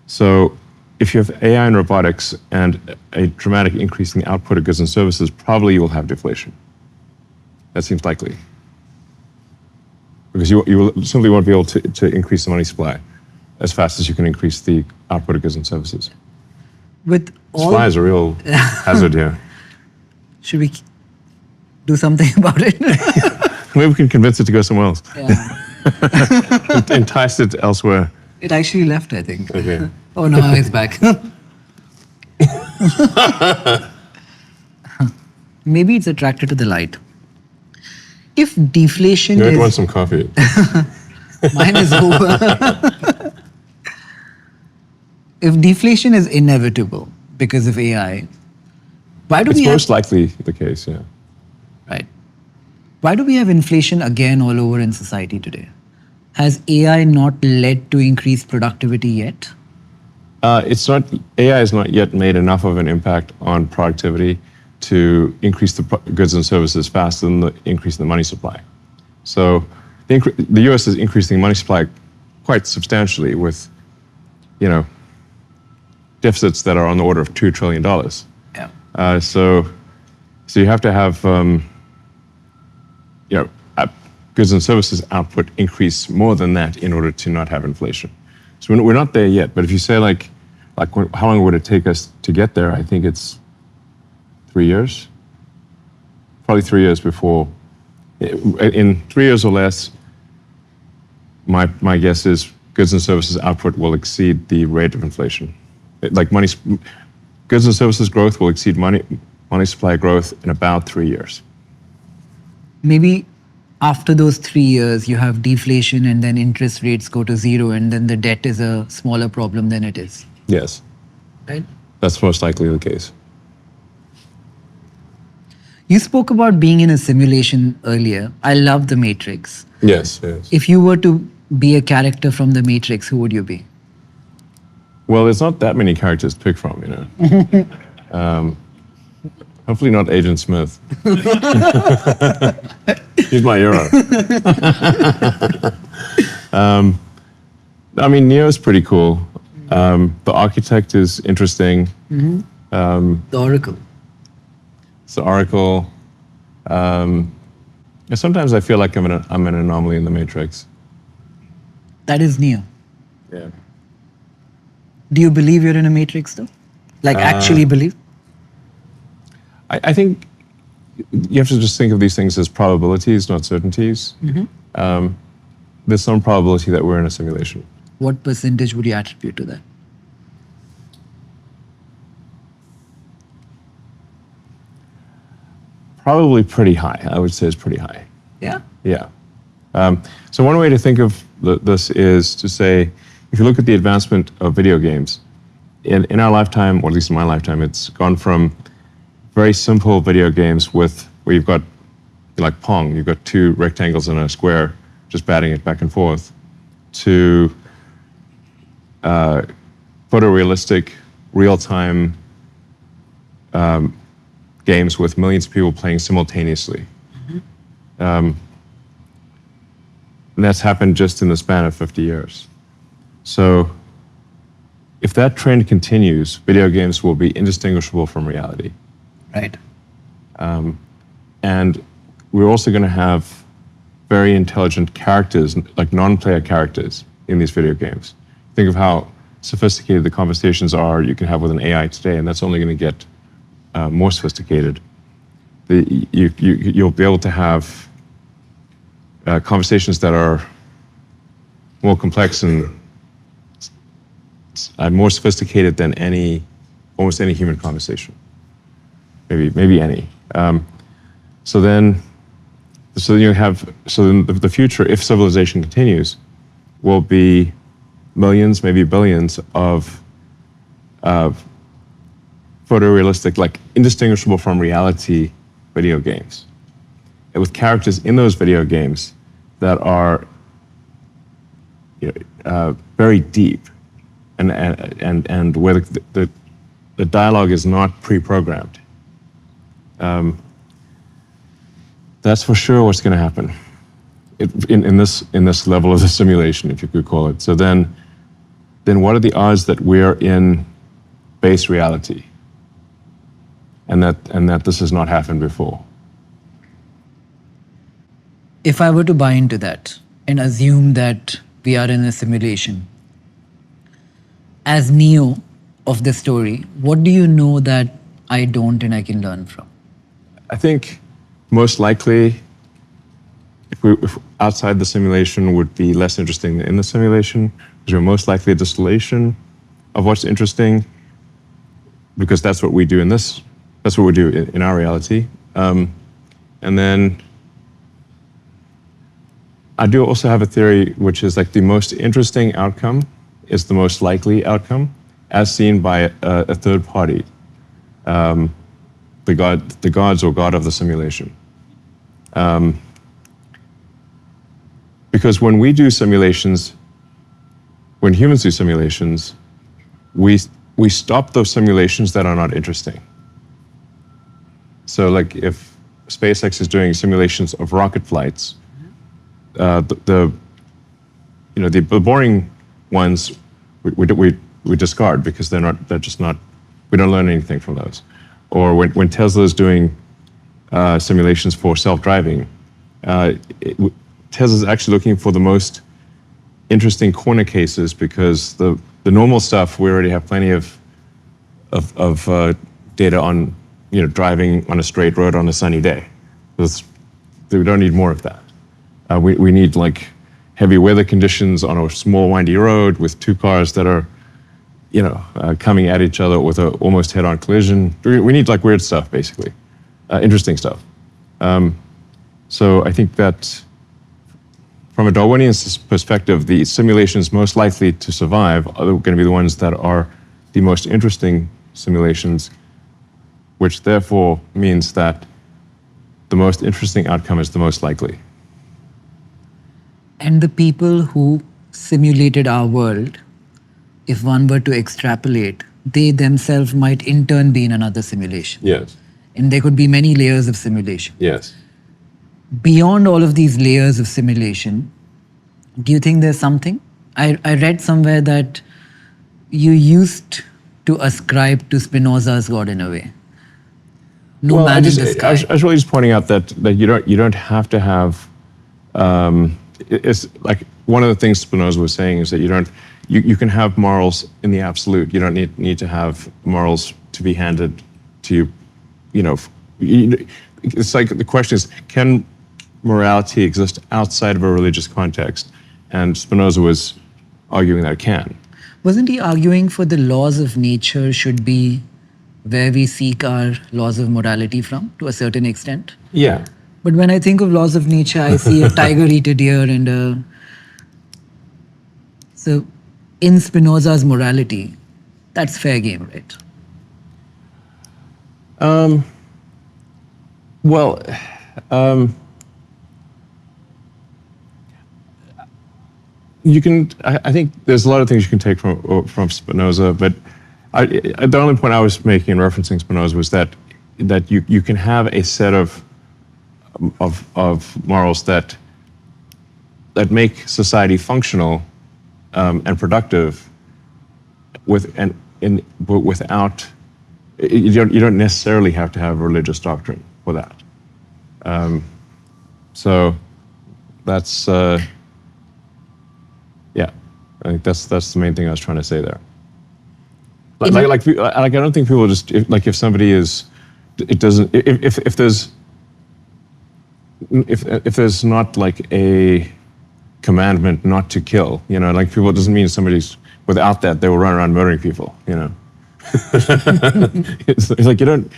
So if you have AI and robotics and a dramatic increase in the output of goods and services, probably you will have deflation. That seems likely. Because you will simply won't be able to increase the money supply as fast as you can increase the output of goods and services. Supply is a real hazard here. Should we do something about it? Maybe we can convince it to go somewhere else. Yeah. Entice it elsewhere. It actually left, I think. Okay. Oh, no, it's back. Maybe it's attracted to the light. If deflation You might want some coffee. Mine is over. If deflation is inevitable because of AI, why do it's we most likely the case, yeah. Right. Why do we have inflation again all over in society today? Has AI not led to increased productivity yet? AI has not yet made enough of an impact on productivity to increase the goods and services faster than the increase in the money supply. So the U.S. is increasing money supply quite substantially with, deficits that are on the order of $2 trillion. So you have to have, goods and services output increase more than that in order to not have inflation. So we're not there yet. But if you say how long would it take us to get there? I think it's 3 years. Probably 3 years before. In 3 years or less, my guess is goods and services output will exceed the rate of inflation. Goods and services growth will exceed money supply growth in about 3 years. Maybe after those 3 years, you have deflation and then interest rates go to zero and then the debt is a smaller problem than it is. Yes. Right? That's most likely the case. You spoke about being in a simulation earlier. I love The Matrix. Yes. If you were to be a character from The Matrix, who would you be? Well, there's not that many characters to pick from, Hopefully not Agent Smith. He's my hero. Neo's pretty cool. The Architect is interesting. The Oracle. It's the Oracle. Sometimes I feel like I'm an anomaly in the Matrix. That is Neo. Yeah. Do you believe you're in a Matrix, though? Actually believe? I think you have to just think of these things as probabilities, not certainties. There's some probability that we're in a simulation. What percentage would you attribute to that? Probably pretty high. I would say it's pretty high. Yeah? Yeah. So one way to think of this is to say, if you look at the advancement of video games, in our lifetime, or at least in my lifetime, it's gone from very simple video games where you've got, like Pong, you've got two rectangles and a square, just batting it back and forth, to photorealistic, real-time games with millions of people playing simultaneously. And that's happened just in the span of 50 years. So if that trend continues, video games will be indistinguishable from reality. Right. And we're also going to have very intelligent characters, like non-player characters, in these video games. Think of how sophisticated the conversations are you can have with an AI today, and that's only going to get more sophisticated. You'll be able to have conversations that are more complex and more sophisticated than almost any human conversation. Maybe any. So then the future, if civilization continues, will be millions, maybe billions of photorealistic, like indistinguishable from reality video games, and with characters in those video games that are very deep, and where the dialogue is not pre-programmed. That's for sure what's going to happen in this level of the simulation, if you could call it. So then what are the odds that we're in base reality, and that this has not happened before? If I were to buy into that and assume that we are in a simulation, as Neo of the story, what do you know that I don't and I can learn from? I think most likely, if outside the simulation would be less interesting than in the simulation, because we're most likely a distillation of what's interesting, because that's what we do that's what we do in our reality. And then I do also have a theory, which is like the most interesting outcome is the most likely outcome, as seen by a third party, the gods or god of the simulation. Because when we do simulations, when humans do simulations, we stop those simulations that are not interesting. So like if SpaceX is doing simulations of rocket flights, the boring ones we discard because they're just not, we don't learn anything from those. Or when Tesla is doing simulations for self-driving, Tesla's actually looking for the most interesting corner cases, because the normal stuff, we already have plenty of data on, driving on a straight road on a sunny day. We don't need more of that. We need like heavy weather conditions on a small windy road with two cars that are, coming at each other with a almost head-on collision. We need like weird stuff, basically, interesting stuff. So I think that from a Darwinian perspective, the simulations most likely to survive are going to be the ones that are the most interesting simulations, which therefore means that the most interesting outcome is the most likely. And the people who simulated our world, if one were to extrapolate, they themselves might in turn be in another simulation. Yes. And there could be many layers of simulation. Yes. Beyond all of these layers of simulation, do you think there's something? I read somewhere that you used to ascribe to Spinoza's God in a way. No man in the sky. I was really just pointing out that you don't have to have. It's like one of the things Spinoza was saying is that you can have morals in the absolute. You don't need to have morals to be handed to you. It's like the question is, can morality exist outside of a religious context? And Spinoza was arguing that it can. Wasn't he arguing for the laws of nature should be where we seek our laws of morality from, to a certain extent? Yeah. But when I think of laws of nature, I see a tiger eat a deer and so in Spinoza's morality, that's fair game, right? You can. I think there's a lot of things you can take from Spinoza, but the only point I was making in referencing Spinoza was that you can have a set of morals that make society functional and productive, without you don't necessarily have to have religious doctrine for that. So that's yeah. I think that's the main thing I was trying to say there. Like I don't think people just if somebody is, it doesn't, if there's not like a commandment not to kill, like people, it doesn't mean somebody's, without that they will run around murdering people, It's like you don't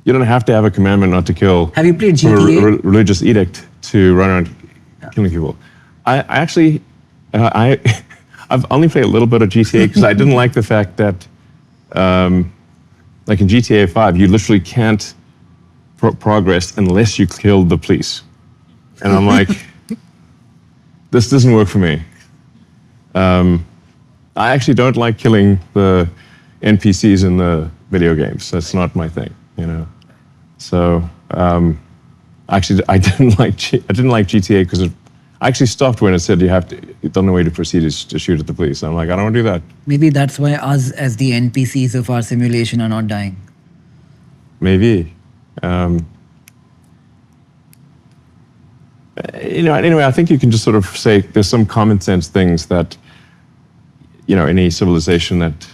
have to have a commandment not to kill. Have you played GTA? A religious edict to run around killing people. I actually, I've only played a little bit of GTA because I didn't like the fact that, like in GTA 5, you literally can't progress unless you kill the police. And I'm like, this doesn't work for me. I actually don't like killing the NPCs in the video games. That's not my thing, So actually, I didn't like GTA because I actually stopped when it said the only way to proceed is to shoot at the police. I'm like, I don't want to do that. Maybe that's why us as the NPCs of our simulation are not dying. Maybe. Anyway, I think you can just sort of say there's some common sense things that, any civilization that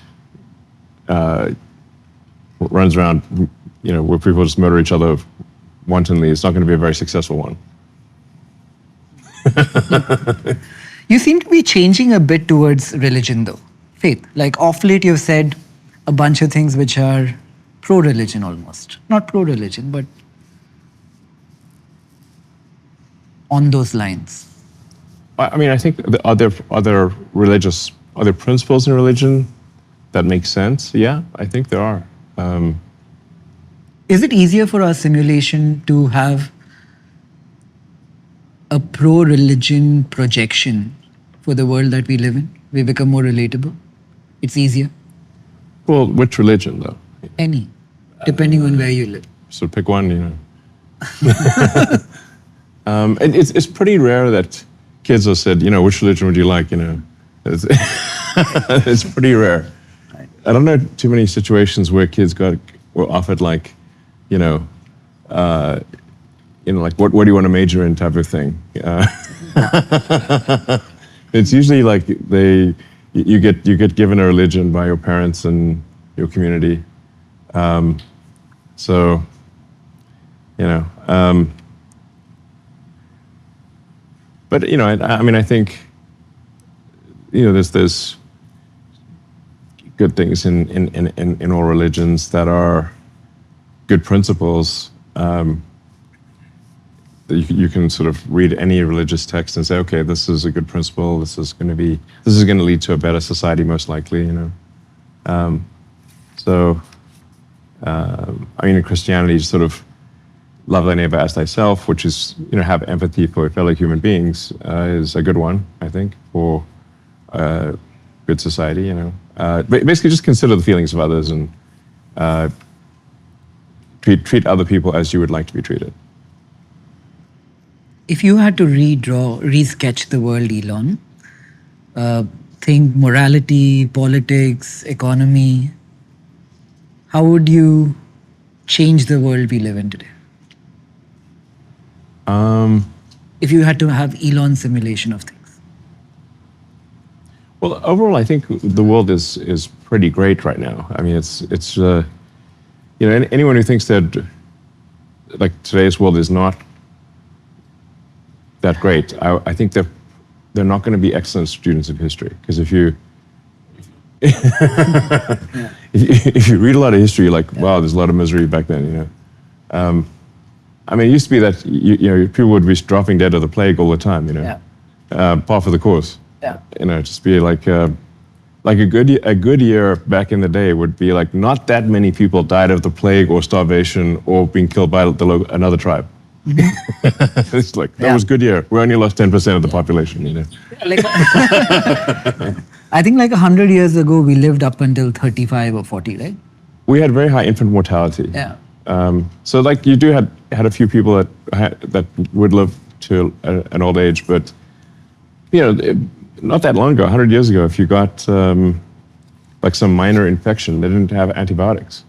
runs around, where people just murder each other wantonly, is not going to be a very successful one. You seem to be changing a bit towards religion, though. Faith. Like, off late, you've said a bunch of things which are pro-religion almost. Not pro-religion, but on those lines. I mean, I think are there principles in religion that make sense? Yeah, I think there are. Is it easier for our simulation to have a pro-religion projection for the world that we live in? We become more relatable? It's easier? Well, which religion, though? Any, depending on where you live. So pick one, And it's pretty rare that kids are said, which religion would you like, It's pretty rare. I don't know too many situations where kids were offered like, like what do you want to major in type of thing. It's usually like you get given a religion by your parents and your community. So, but I mean, I think there's good things in all religions that are good principles. You can sort of read any religious text and say, okay, this is a good principle. This is going to lead to a better society, most likely. So, I mean, in Christianity, sort of love thy neighbor as thyself, which is have empathy for fellow human beings, is a good one, I think, for good society. Basically, just consider the feelings of others and treat other people as you would like to be treated. If you had to resketch the world, Elon, think morality, politics, economy, how would you change the world we live in today? If you had to have Elon's simulation of things. Well, overall, I think the world is pretty great right now. I mean, it's anyone who thinks that like today's world is not that great, I think they're not going to be excellent students of history, because if you if you read a lot of history, you're like, wow, there's a lot of misery back then. I mean, it used to be that people would be dropping dead of the plague all the time. Par for the course. Just be like a good year back in the day would be like not that many people died of the plague or starvation or being killed by another tribe. Mm-hmm. It's like that was a good year. We only lost 10% of the population. I think like 100 years ago we lived up until 35 or 40, right? We had very high infant mortality. Yeah. So like you had a few people that would live to an old age, but not that long ago, 100 years ago, if you got like some minor infection, they didn't have antibiotics,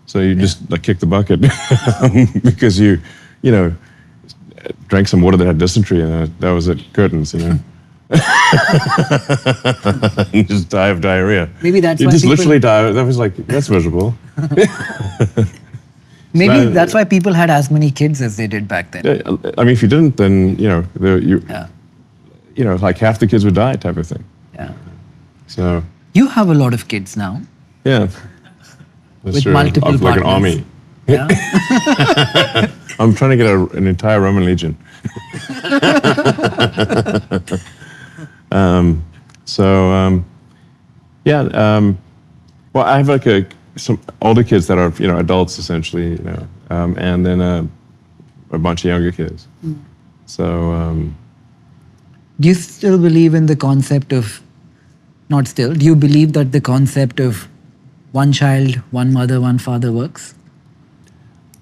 so you just like kick the bucket because you drank some water that had dysentery, and that was it. Curtains, You just die of diarrhea. Maybe that's you why just literally die. That was like, that's miserable. Maybe that's why people had as many kids as they did back then. Yeah, I mean, if you didn't, then like half the kids would die, type of thing. Yeah. So you have a lot of kids now. Yeah. That's with true. Multiple like partners. An army. Yeah. I'm trying to get an entire Roman legion. Well, I have like some older kids that are adults essentially, and then a bunch of younger kids. Mm. So. Do you still believe in the concept of? Not still. Do you believe that the concept of one child, one mother, one father works?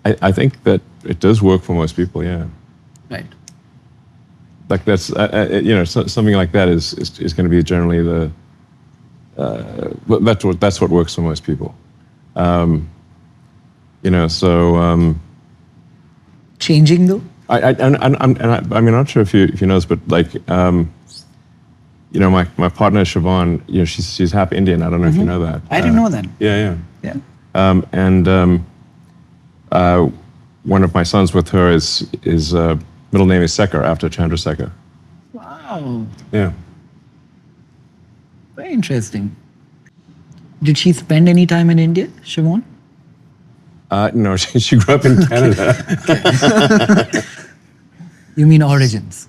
I think that it does work for most people. Yeah. Right. Like that's something like that is going to be generally that's what works for most people. Changing though. I'm not sure if you know this, but like my partner Siobhan, she's half Indian. I don't know if you know that. I didn't know that. Yeah. Yeah. One of my sons with her is middle name is Sekhar, after Chandrasekhar. Wow. Yeah. Very interesting. Did she spend any time in India, Siobhan? No, she grew up in Canada. You mean origins?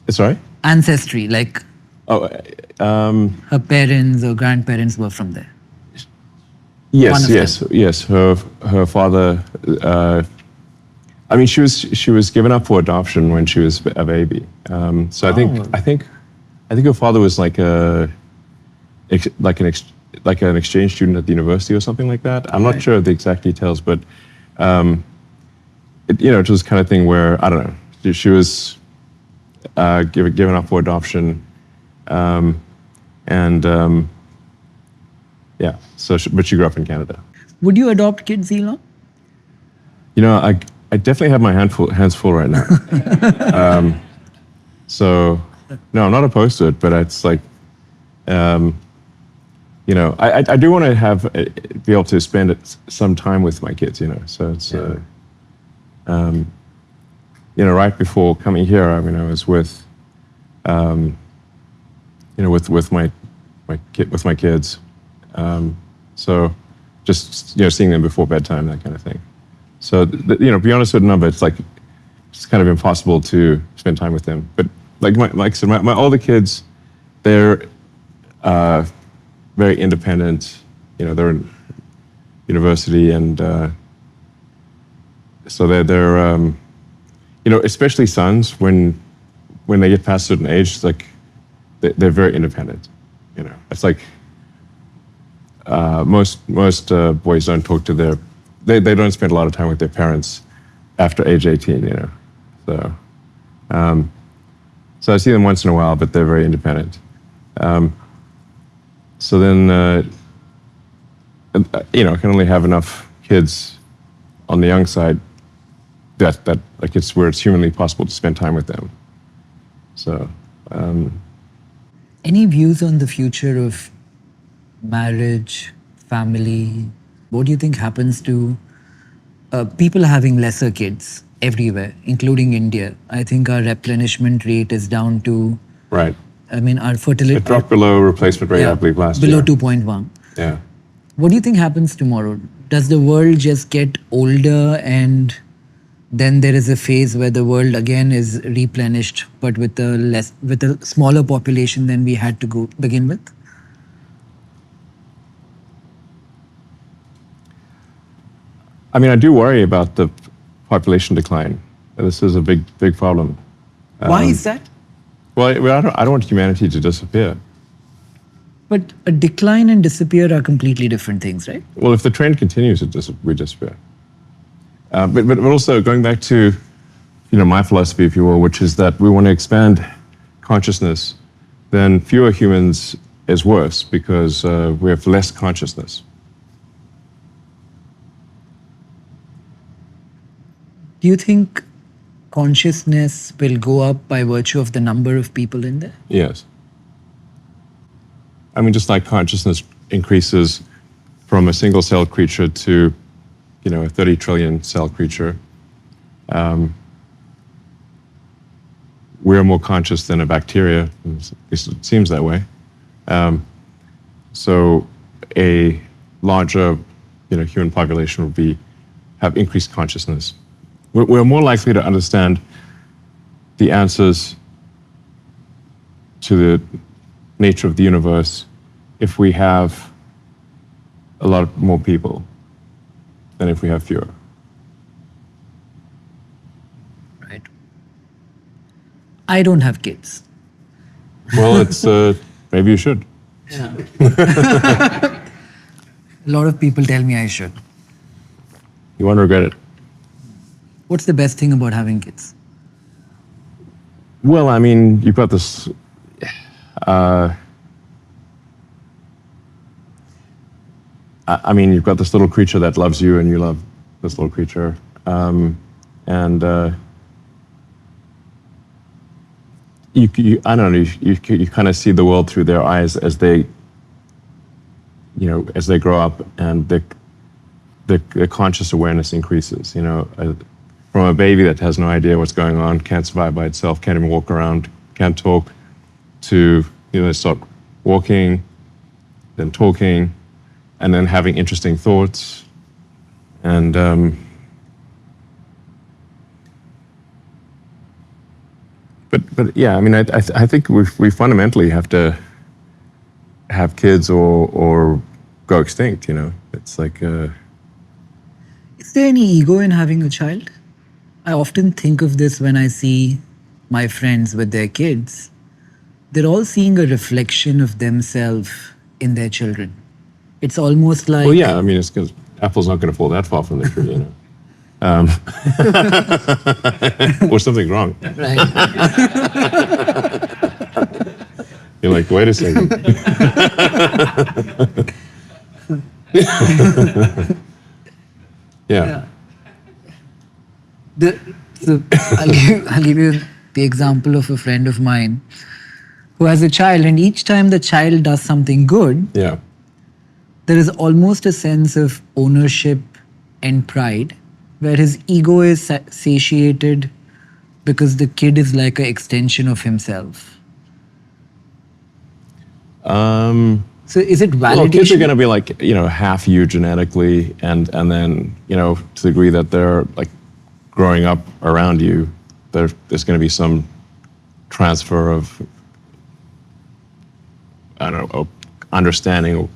Sorry? Ancestry, like her parents or grandparents were from there. Yes. Her father. I mean, she was given up for adoption when she was a baby. So I think her father was like an exchange student at the university or something like that. I'm not sure of the exact details, but it was the kind of thing where I don't know. She was given up for adoption, yeah. So, but she grew up in Canada. Would you adopt kids, Elon? I definitely have my hands full right now. So, no, I'm not opposed to it, but it's like, you know, I do want to be able to spend some time with my kids, you know. So it's, you know, right before coming here, I mean, I was with, you know, with my kids. So just, you know, seeing them before bedtime, that kind of thing. So, you know, beyond a certain number, it's like, it's kind of impossible to spend time with them. But like I said, my older kids, they're very independent. You know, they're in university, and so they're you know, especially sons, when they get past a certain age, it's like they're very independent. You know, it's like most boys don't talk to they don't spend a lot of time with their parents after age 18. You know, so so I see them once in a while, but they're very independent. So then, you know, I can only have enough kids on the young side that like it's where it's humanly possible to spend time with them. So, any views on the future of marriage, family? What do you think happens to people having lesser kids everywhere, including India? I think our replenishment rate is down to, right. I mean, our fertility... It dropped below replacement rate, I believe, last below year. 2.1. Yeah. What do you think happens tomorrow? Does the world just get older, and then there is a phase where the world again is replenished, but with a smaller population than we had to begin with? I mean, I do worry about the population decline. This is a big problem. Why is that? Well, I don't want humanity to disappear. But a decline and disappear are completely different things, right? Well, if the trend continues, we disappear. But also going back to, you know, my philosophy, if you will, which is that we want to expand consciousness, then fewer humans is worse because we have less consciousness. Do you think consciousness will go up by virtue of the number of people in there? Yes. I mean, just like consciousness increases from a single cell creature to, you know, a 30 trillion cell creature, we're more conscious than a bacteria. At least it seems that way. So a larger, you know, human population will have increased consciousness. We're more likely to understand the answers to the nature of the universe if we have a lot more people than if we have fewer. Right. I don't have kids. Well, it's maybe you should. Yeah. A lot of people tell me I should. You won't regret it. What's the best thing about having kids? Well, I mean, you've got this. I mean, you've got this little creature that loves you, and you love this little creature, and I don't know. You kind of see the world through their eyes as they, you know, as they grow up, and the conscious awareness increases. You know, from a baby that has no idea what's going on, can't survive by itself, can't even walk around, can't talk, to, you know, they start walking, then talking, and then having interesting thoughts, and but yeah, I mean, I think we fundamentally have to have kids or go extinct. You know, it's like. Is there any ego in having a child? I often think of this when I see my friends with their kids. They're all seeing a reflection of themselves in their children. It's almost like... Well, yeah, I mean, it's because Apple's not going to fall that far from the tree, you know. Or something's wrong. Right. You're like, wait a second. Yeah. I'll give you the example of a friend of mine who has a child, and each time the child does something good, Yeah. there is almost a sense of ownership and pride where his ego is satiated because the kid is like an extension of himself. So is it validation? Well, kids are going to be like, half you genetically, and then, to the degree that they're like growing up around you, there's going to be some transfer of, I don't know, understanding.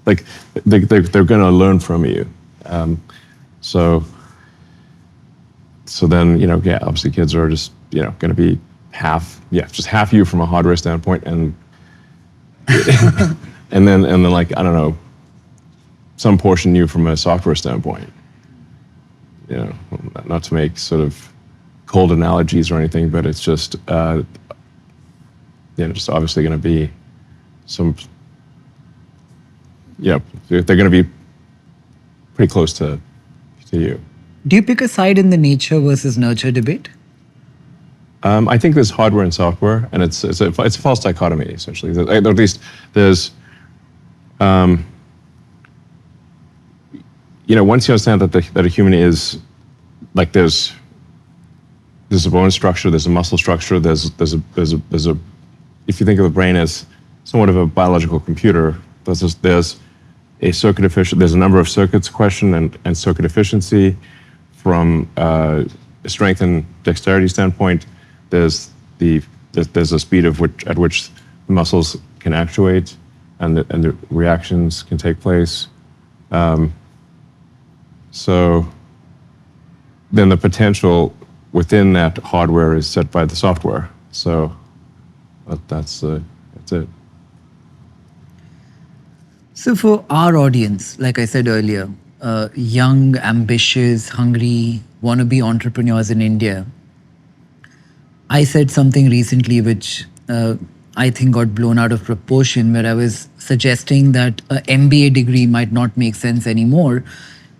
Like they're going to learn from you. So then, obviously kids are just, going to be just half you from a hardware standpoint, and and then like, I don't know, some portion you from a software standpoint. Not to make sort of cold analogies or anything, but it's just, just obviously going to be some, they're going to be pretty close to you. Do you pick a side in the nature versus nurture debate? I think there's hardware and software, and it's a false dichotomy, essentially. At least there's, once you understand that a human is, like, there's a bone structure, there's a muscle structure, there's a if you think of the brain as somewhat of a biological computer, there's a circuit efficient, there's a number of circuits question and circuit efficiency from a strength and dexterity standpoint. There's a speed at which the muscles can actuate and the reactions can take place. So then the potential within that hardware is set by the software. So that's it. So for our audience, like I said earlier, young, ambitious, hungry, wannabe entrepreneurs in India, I said something recently which I think got blown out of proportion, where I was suggesting that an MBA degree might not make sense anymore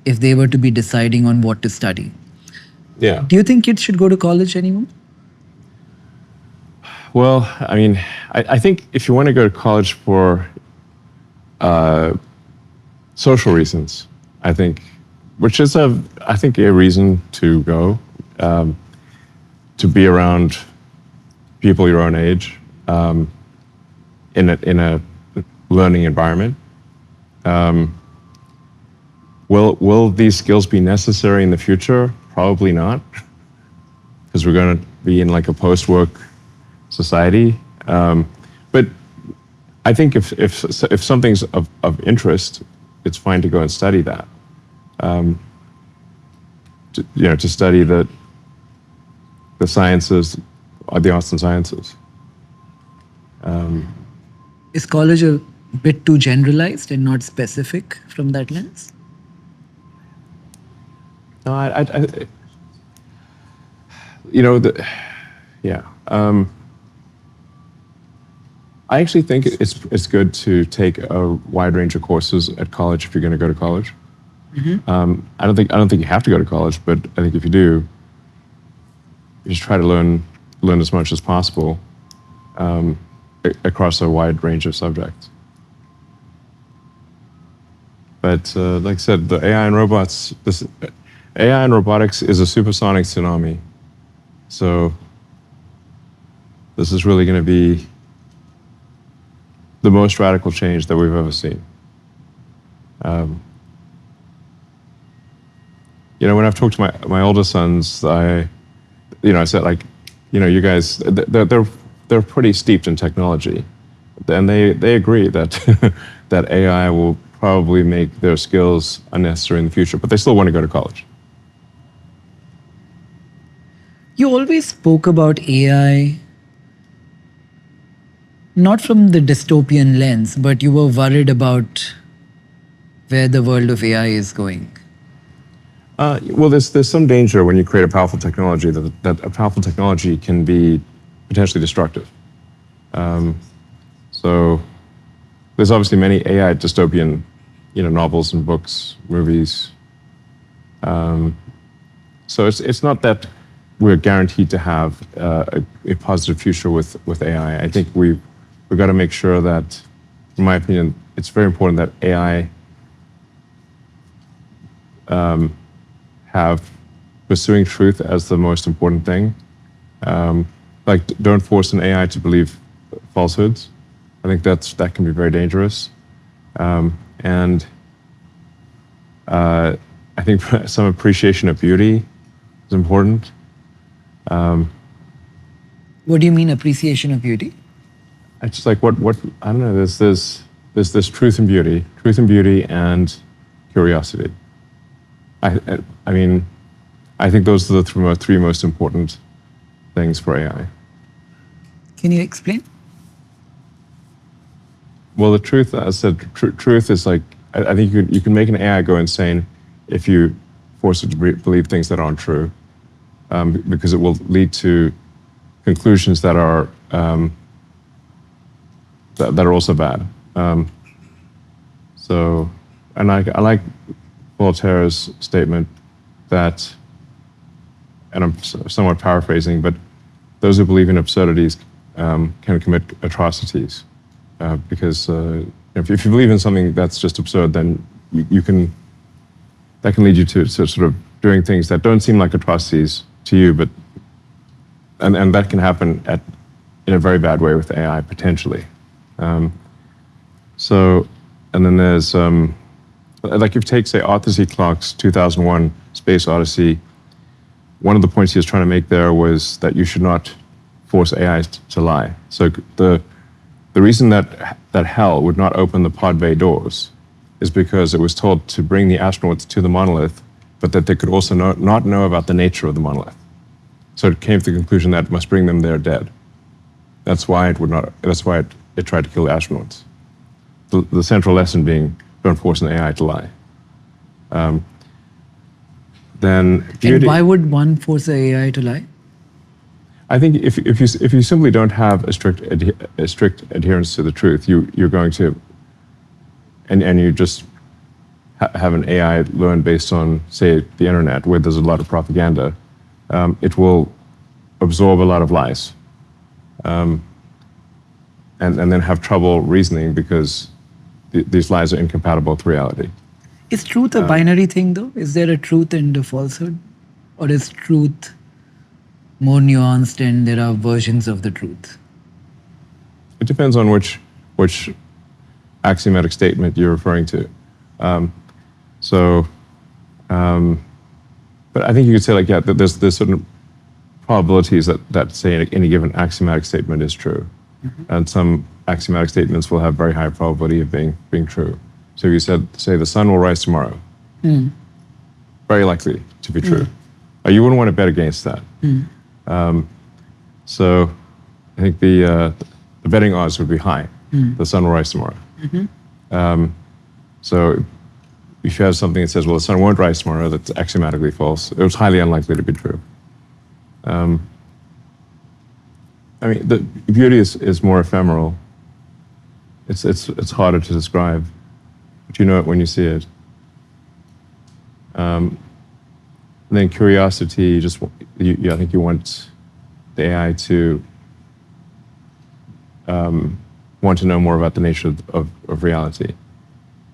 if they were to be deciding on what to study. Yeah. Do you think kids should go to college anymore? Well, I mean, I think if you want to go to college for social reasons, which is a reason to go, to be around people your own age, in a learning environment. Will these skills be necessary in the future? Probably not, because we're going to be in like a post-work society. But I think if something's of interest, it's fine to go and study that. To study the sciences, the arts and sciences. Is college a bit too generalized and not specific from that lens? No, I actually think it's good to take a wide range of courses at college if you're going to go to college. Mm-hmm. I don't think you have to go to college, but I think if you do, you just try to learn as much as possible across a wide range of subjects. But like I said, the AI and robotics is a supersonic tsunami. So this is really going to be the most radical change that we've ever seen. When I've talked to my older sons, I said, like, you guys, they're pretty steeped in technology, and they agree that that AI will probably make their skills unnecessary in the future, but they still want to go to college. You always spoke about AI not from the dystopian lens, but you were worried about where the world of AI is going. Well, there's some danger when you create a powerful technology that a powerful technology can be potentially destructive. So there's obviously many AI dystopian, novels and books, movies. So it's not that we're guaranteed to have a positive future with AI. I think we've got to make sure that, in my opinion, it's very important that AI have pursuing truth as the most important thing. Like, don't force an AI to believe falsehoods. I think that can be very dangerous. And I think some appreciation of beauty is important. What do you mean appreciation of beauty? It's just like what I don't know. There's this truth and beauty, and curiosity. I mean, I think those are the three most important things for AI. Can you explain? Well, the truth, as I said, truth is like, I think you can make an AI go insane if you force it to believe things that aren't true, because it will lead to conclusions that are that are also bad. So, and I like Voltaire's statement that, and I'm somewhat paraphrasing, but those who believe in absurdities can commit atrocities, because if you believe in something that's just absurd, then that can lead you to sort of doing things that don't seem like atrocities to you, but and that can happen in a very bad way with AI potentially. So, and then there's like, if you take, say, Arthur C. Clarke's 2001 Space Odyssey, one of the points he was trying to make there was that you should not force AI to lie. So the reason that HAL would not open the pod bay doors is because it was told to bring the astronauts to the monolith, but that they could also not know about the nature of the monolith. So it came to the conclusion that it must bring them there dead. That's why it would not. That's why it tried to kill the astronauts. The central lesson being, don't force an AI to lie. Then beauty. And why would one force an AI to lie? I think if you simply don't have a strict adherence to the truth, you're going to, and you just have an AI learn based on, say, the internet, where there's a lot of propaganda, it will absorb a lot of lies, and then have trouble reasoning because these lies are incompatible with reality. Is truth a binary thing, though? Is there a truth and a falsehood? Or is truth more nuanced and there are versions of the truth? It depends on which axiomatic statement you're referring to. But I think you could say, like, yeah, that there's certain probabilities that say any given axiomatic statement is true. Mm-hmm. And some axiomatic statements will have very high probability of being true. So if you say the sun will rise tomorrow, very likely to be true. You wouldn't want to bet against that. So I think the betting odds would be high. The sun will rise tomorrow. So if you have something that says, well, the sun won't rise tomorrow, that's axiomatically false. It was highly unlikely to be true. I mean, the beauty is more ephemeral. It's harder to describe, but you know it when you see it. And then curiosity, I think you want the AI to want to know more about the nature of reality.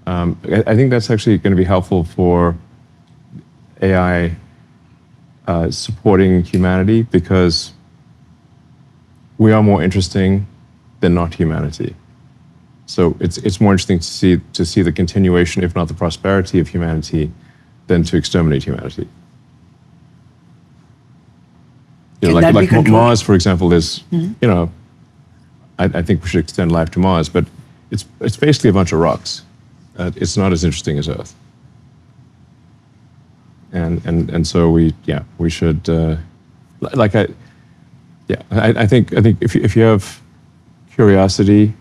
I think that's actually going to be helpful for AI supporting humanity, because we are more interesting than not humanity. So it's more interesting to see the continuation, if not the prosperity of humanity, than to exterminate humanity. You know, like Mars, for example, is, you know, I think we should extend life to Mars, but it's basically a bunch of rocks. It's not as interesting as Earth. And so we should I think if you have curiosity,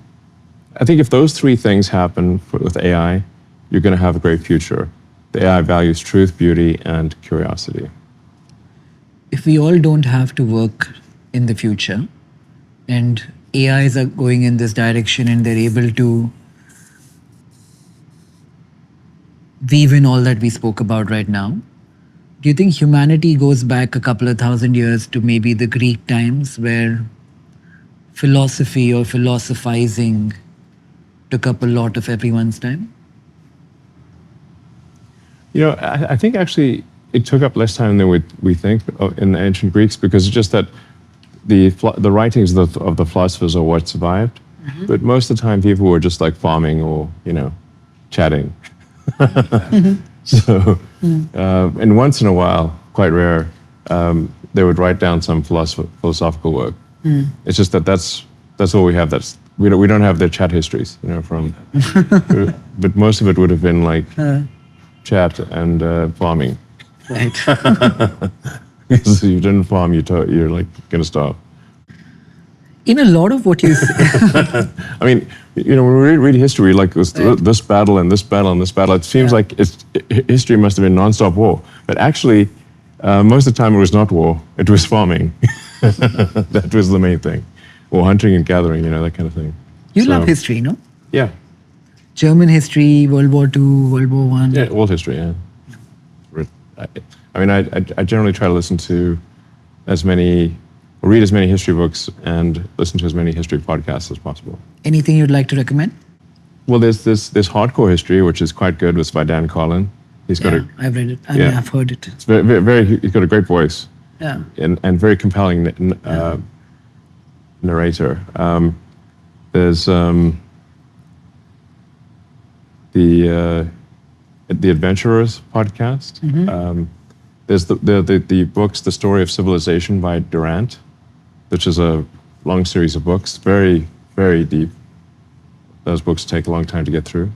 I think if those three things happen with AI, you're going to have a great future. The AI values truth, beauty, and curiosity. If we all don't have to work in the future, and AIs are going in this direction and they're able to weave in all that we spoke about right now, Do you think humanity goes back a couple of thousand years to maybe the Greek times where philosophy or philosophizing took up a lot of everyone's time? I think actually it took up less time than we think in the ancient Greeks, because it's just that the writings of the philosophers are what survived. Mm-hmm. But most of the time people were just like farming or, chatting. So, and once in a while, quite rare, they would write down some philosophical work. Mm. It's just that's all we have. We don't have their chat histories, from. But most of it would have been like chat and farming. Right. Because if you didn't farm, you're like gonna starve. In a lot of what you say, I mean, when we read history, like this battle and this battle and this battle, it seems like history must have been nonstop war. But actually, most of the time it was not war; it was farming. That was the main thing, or hunting and gathering, that kind of thing. You love history, no? Yeah. German history, World War II, World War I. Yeah, world history. Yeah. I generally try to listen to read as many history books and listen to as many history podcasts as possible. Anything you'd like to recommend? Well, there's Hardcore History, which is quite good, with by Dan Carlin. I've read it. I've heard it. It's very he's got a great voice. Yeah. And very compelling narrator. There's the Adventurers podcast. Mm-hmm. There's the books, The Story of Civilization by Durant, which is a long series of books, very, very deep. Those books take a long time to get through.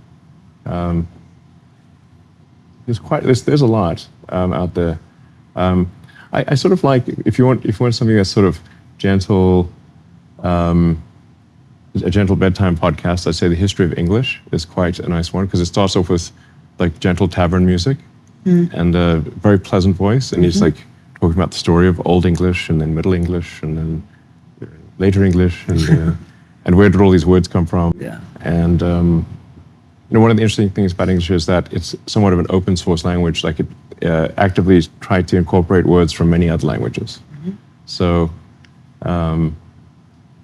There's a lot out there. I sort of like, if you want something that's sort of gentle, a gentle bedtime podcast, I'd say The History of English is quite a nice one, because it starts off with like gentle tavern music and a very pleasant voice, and he's like talking about the story of Old English and then Middle English and then later English and where did all these words come from. Yeah. And one of the interesting things about English is that it's somewhat of an open source language. Like it actively tried to incorporate words from many other languages. Mm-hmm. So,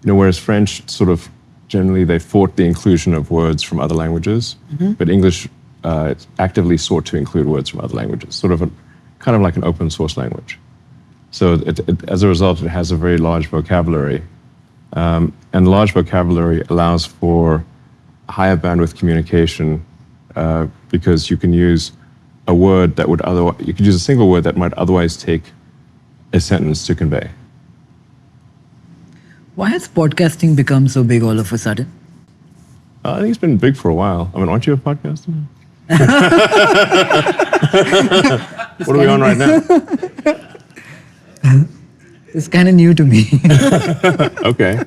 whereas French sort of generally they fought the inclusion of words from other languages, but English actively sought to include words from other languages, kind of like an open source language. So as a result, it has a very large vocabulary, and large vocabulary allows for higher bandwidth communication because you can use you could use a single word that might otherwise take a sentence to convey. Why has podcasting become so big all of a sudden? I think it's been big for a while. I mean, aren't you a podcaster? What are we on right now? It's kind of new to me. Okay.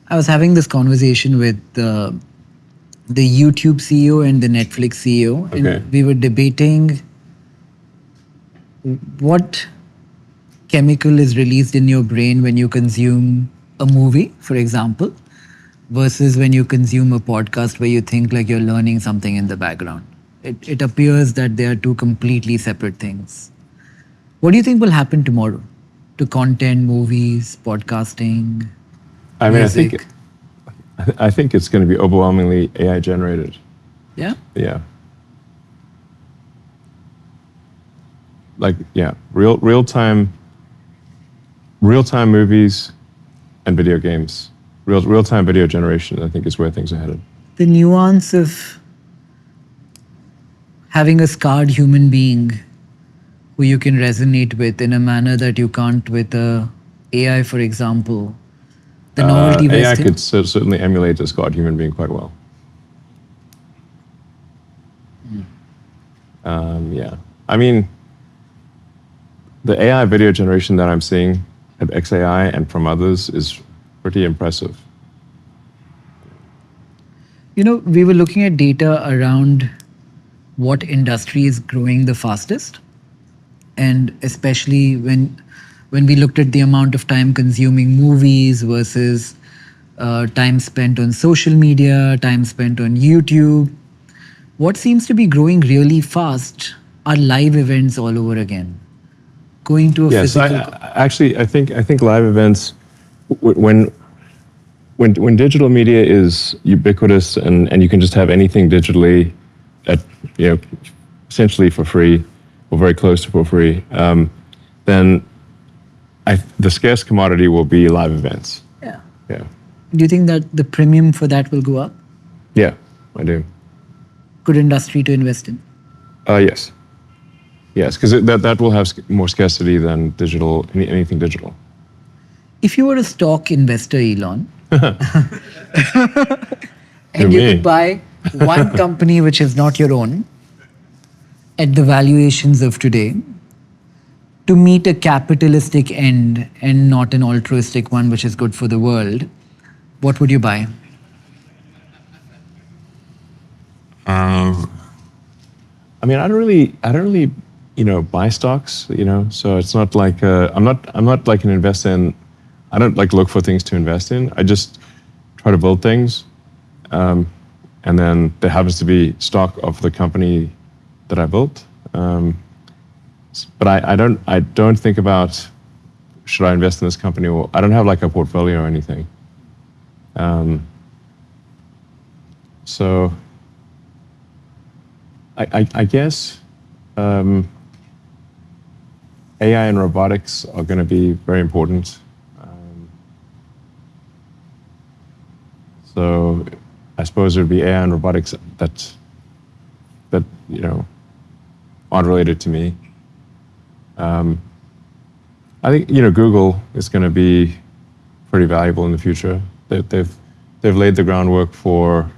I was having this conversation with the YouTube CEO and the Netflix CEO, and we were debating what chemical is released in your brain when you consume a movie, for example, versus when you consume a podcast where you think like you're learning something in the background. It appears that they are two completely separate things. What do you think will happen tomorrow to content, movies, podcasting, music? I think it's going to be overwhelmingly AI generated. Yeah? Yeah. Real time movies and video games. Real time video generation, I think, is where things are headed. The nuance of having a scarred human being who you can resonate with in a manner that you can't with a AI, for example. The novelty AI could certainly emulate a scarred human being quite well. Yeah. I mean, the AI video generation that I'm seeing at XAI and from others is pretty impressive. We were looking at data around what industry is growing the fastest. And especially when we looked at the amount of time consuming movies versus time spent on social media, time spent on YouTube, What seems to be growing really fast are live events all over again. Going to a physical. I think live events, when digital media is ubiquitous and you can just have anything digitally at essentially for free or very close to for free, then the scarce commodity will be live events. Yeah. Yeah. Do you think that the premium for that will go up? Yeah, I do. Good industry to invest in? Yes. Yes, because that will have more scarcity than digital, anything digital. If you were a stock investor, Elon, and you could buy one company which is not your own at the valuations of today to meet a capitalistic end and not an altruistic one which is good for the world, what would you buy? I mean, I don't really, buy stocks. So it's not like I'm not like an investor in. I don't like look for things to invest in. I just try to build things, and then there happens to be stock of the company that I built. But I don't think about should I invest in this company, or I don't have like a portfolio or anything. So I guess AI and robotics are going to be very important. So I suppose it would be AI and robotics that aren't related to me. I think Google is going to be pretty valuable in the future. They've laid the groundwork for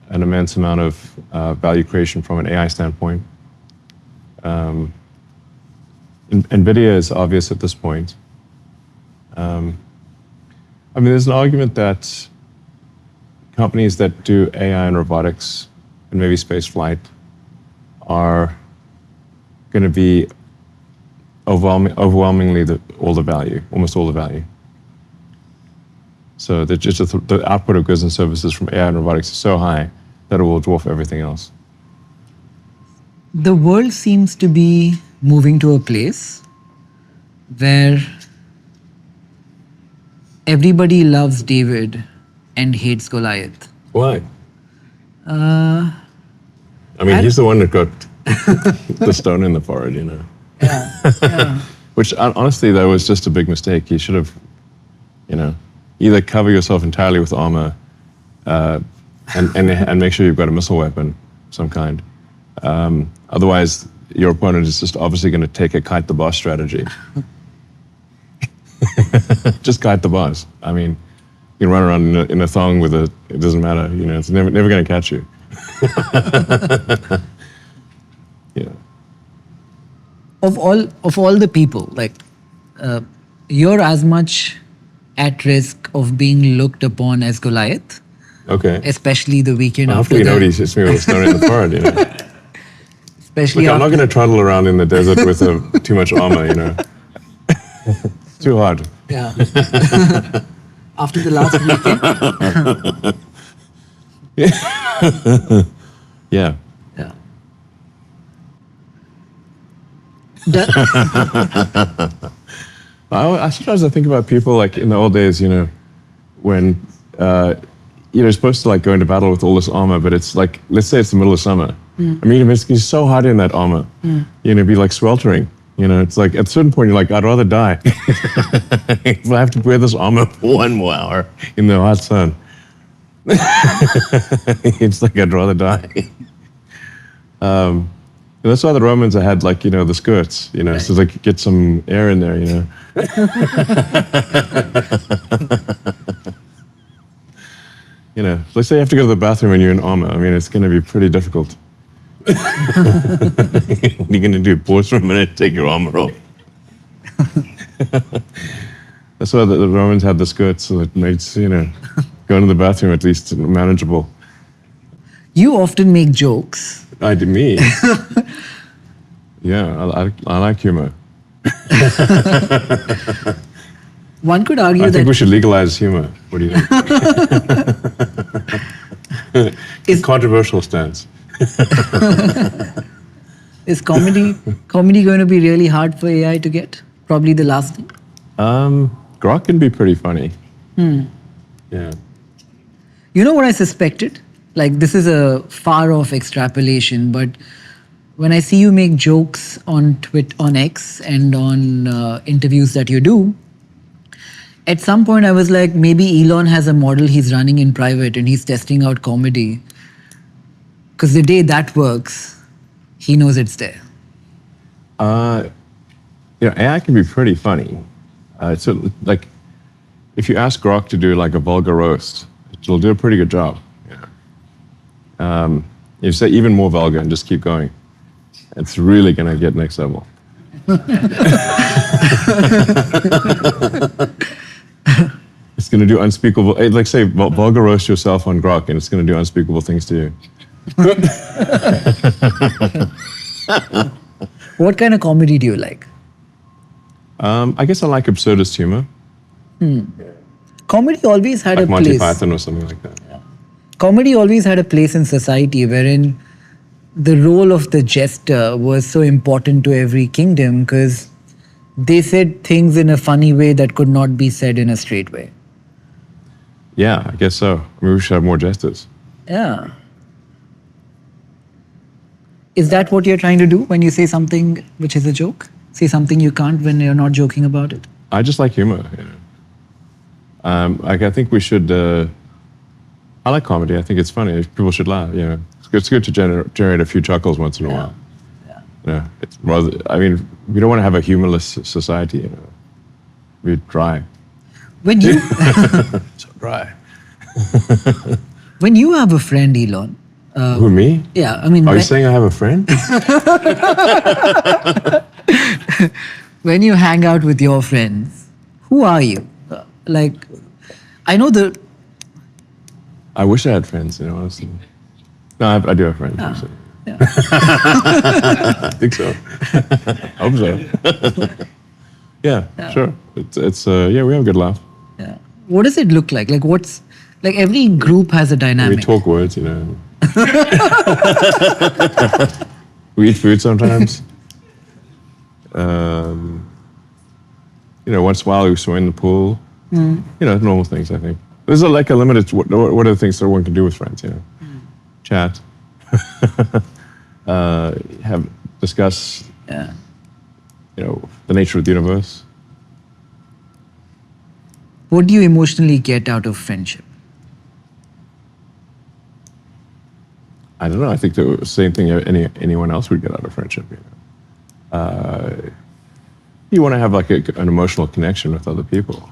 an immense amount of value creation from an AI standpoint. NVIDIA is obvious at this point. I mean, there's an argument that companies that do AI and robotics and maybe space flight are going to be overwhelmingly almost all the value. So the output of goods and services from AI and robotics is so high that it will dwarf everything else. The world seems to be moving to a place where everybody loves David and hates Goliath. Why? I mean, he's the one that got the stone in the forehead, Yeah. Which honestly, that was just a big mistake. You should have, either cover yourself entirely with armor, and make sure you've got a missile weapon of some kind. Otherwise, your opponent is just obviously going to take a kite the boss strategy. Just kite the boss. I mean, you can run around in a thong with it doesn't matter. It's never going to catch you. Yeah. Of all the people, you're as much at risk of being looked upon as Goliath. Okay. Especially the weekend after hopefully nobody hits me with a stone in the forehead, Especially Look, I'm not going to trundle around in the desert with too much armor, It's too hard. Yeah. After the last weekend. Yeah. Yeah. I sometimes I think about people like in the old days, when you're supposed to go into battle with all this armor, but it's like, let's say it's the middle of summer. I mean, it's so hot in that armor. Be like sweltering. It's like at a certain point you're like, I'd rather die if I have to wear this armor for 1 more hour in the hot sun. It's like I'd rather die. That's why the Romans had the skirts, right. So they could get some air in there, Let's say you have to go to the bathroom and you're in armor. I mean, it's going to be pretty difficult. What are you going to do? Pause for a minute, take your armor off. That's why the Romans had the skirts, so it makes, going to the bathroom at least manageable. You often make jokes. Me? Yeah, I like humor. One could argue I think we should legalize humor. What do you think? Controversial stance. Is comedy going to be really hard for AI to get? Probably the last thing. Grok can be pretty funny. Yeah. You know what I suspected? Like, this is a far off extrapolation, but when I see you make jokes on on X and on interviews that you do, at some point I was like, maybe Elon has a model he's running in private and he's testing out comedy. Because the day that works, he knows it's there. AI can be pretty funny. So, like, if you ask Grok to do like a vulgar roast, it'll do a pretty good job. You say even more vulgar and just keep going. It's really going to get next level. It's going to do unspeakable, like say, vulgar roast yourself on Grok, and it's going to do unspeakable things to you. What kind of comedy do you like? I guess I like absurdist humor. Comedy always had like a Monty place. Python or something like that. Comedy always had a place in society wherein the role of the jester was so important to every kingdom because they said things in a funny way that could not be said in a straight way. Yeah, I guess so. I mean, we should have more jesters. Yeah. Is that what you're trying to do when you say something which is a joke? Say something you can't when you're not joking about it? I just like humor. I think we should. I like comedy. I think it's funny. People should laugh. It's good to generate a few chuckles once in a while. Yeah. It's rather. I mean, we don't want to have a humorless society. We're dry. When you So dry. when you have a friend, Elon. Who, me? Yeah, I mean. Are you saying I have a friend? When you hang out with your friends, who are you? Like, I know the. I wish I had friends, honestly. No, I do have friends. Actually. Yeah. I think so. I hope so. Yeah, sure. It's we have a good laugh. Yeah. What does it look like? Like, every group has a dynamic. We talk words, We eat food sometimes. Once in a while we swim in the pool. Normal things, I think. There's a limited, what are the things that one can do with friends, Chat. Discuss, the nature of the universe. What do you emotionally get out of friendship? I don't know. I think the same thing anyone else would get out of friendship. You want to have like an emotional connection with other people,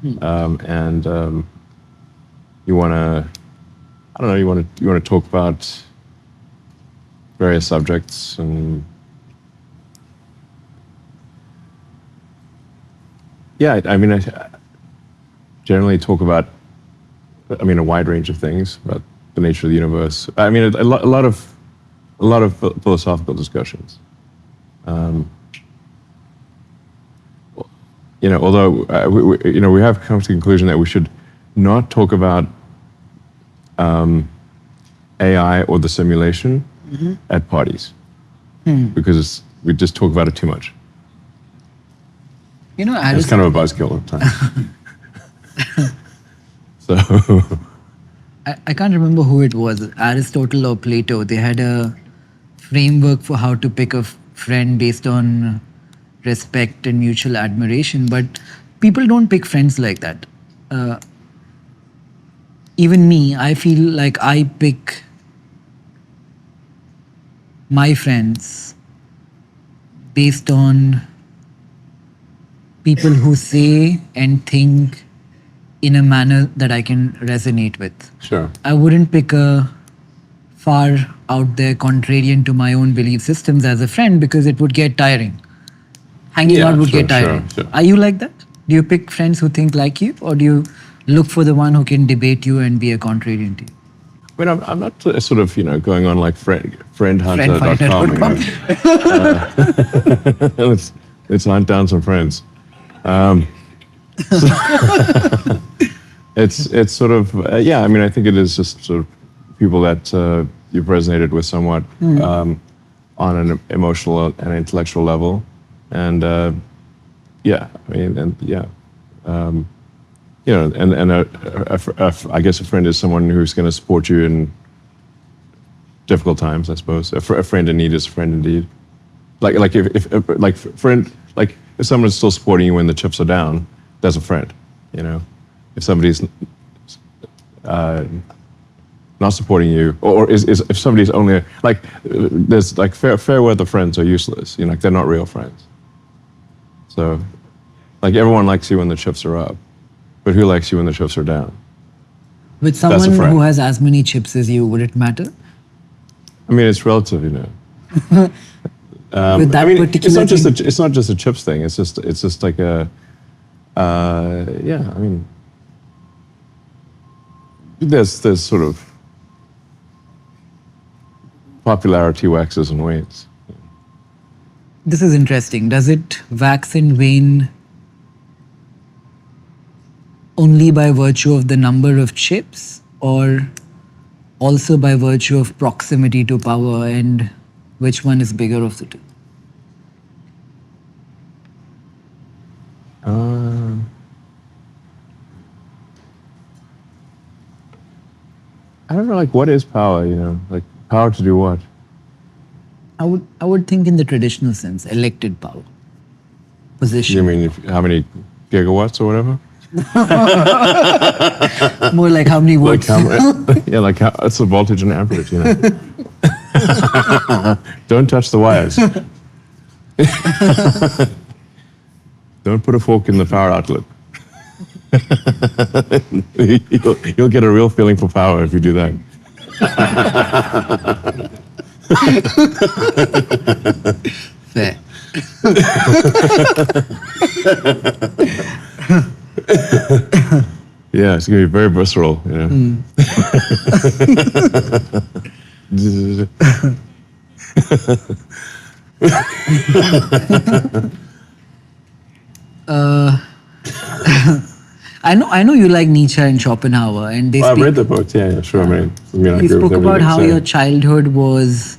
and you want to. I don't know. You want to talk about various subjects and. Yeah, I mean, I generally talk about. I mean, a wide range of things about the nature of the universe. I mean, a lot of philosophical discussions. Although we have come to the conclusion that we should not talk about AI or the simulation at parties because we just talk about it too much. It's kind of a buzzkill at times. So. I can't remember who it was, Aristotle or Plato. They had a framework for how to pick a friend based on respect and mutual admiration, but people don't pick friends like that. Even me, I feel like I pick my friends based on people who say and think in a manner that I can resonate with. Sure. I wouldn't pick a far out there contrarian to my own belief systems as a friend because it would get tiring. Hanging out would get tiring. Sure. Are you like that? Do you pick friends who think like you, or do you look for the one who can debate you and be a contrarian to you? I mean, I'm not sort of, going on like friendhunter.com. Let's hunt down some friends. It's sort of, I mean, I think it is just sort of people that you've resonated with somewhat on an emotional and intellectual level, and I guess a friend is someone who's going to support you in difficult times. I suppose a friend in need is a friend indeed. If someone's still supporting you when the chips are down, that's a friend. If somebody's not supporting you, or if somebody's only there's fair weather friends are useless. They're not real friends. So, everyone likes you when the chips are up, but who likes you when the chips are down? With someone who has as many chips as you, would it matter? I mean, it's relative, With that particular it's not just a chips thing. It's just like a I mean, there's sort of popularity waxes and wanes. This is interesting. Does it wax and wane only by virtue of the number of chips, or also by virtue of proximity to power, and which one is bigger of the two? I don't know, what is power, power to do what? I would think in the traditional sense, elected power, position. You mean how many gigawatts or whatever? More like how many watts? It's the voltage and amperage, Don't touch the wires. Don't put a fork in the power outlet. You'll get a real feeling for power if you do that. Fair. Yeah, it's going to be very visceral, I know you like Nietzsche and Schopenhauer, and they I've read the books. Yeah, sure. I you spoke about how your childhood was.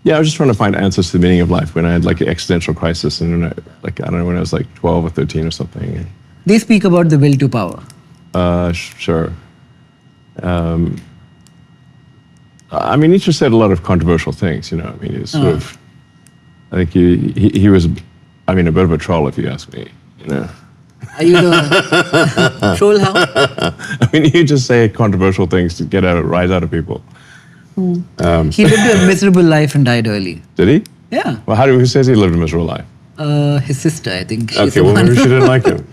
Yeah, I was just trying to find answers to the meaning of life when I had an existential crisis, and I don't know, when I was 12 or 13 or something. They speak about the will to power. Sure. I mean, Nietzsche said a lot of controversial things. He's sort of. I think he was, a bit of a troll, if you ask me. Are you the troll? How? You just say controversial things to get a rise out of people. He lived a miserable life and died early. Did he? Yeah. Well, who says he lived a miserable life? His sister, I think. Okay, well, maybe she didn't like him.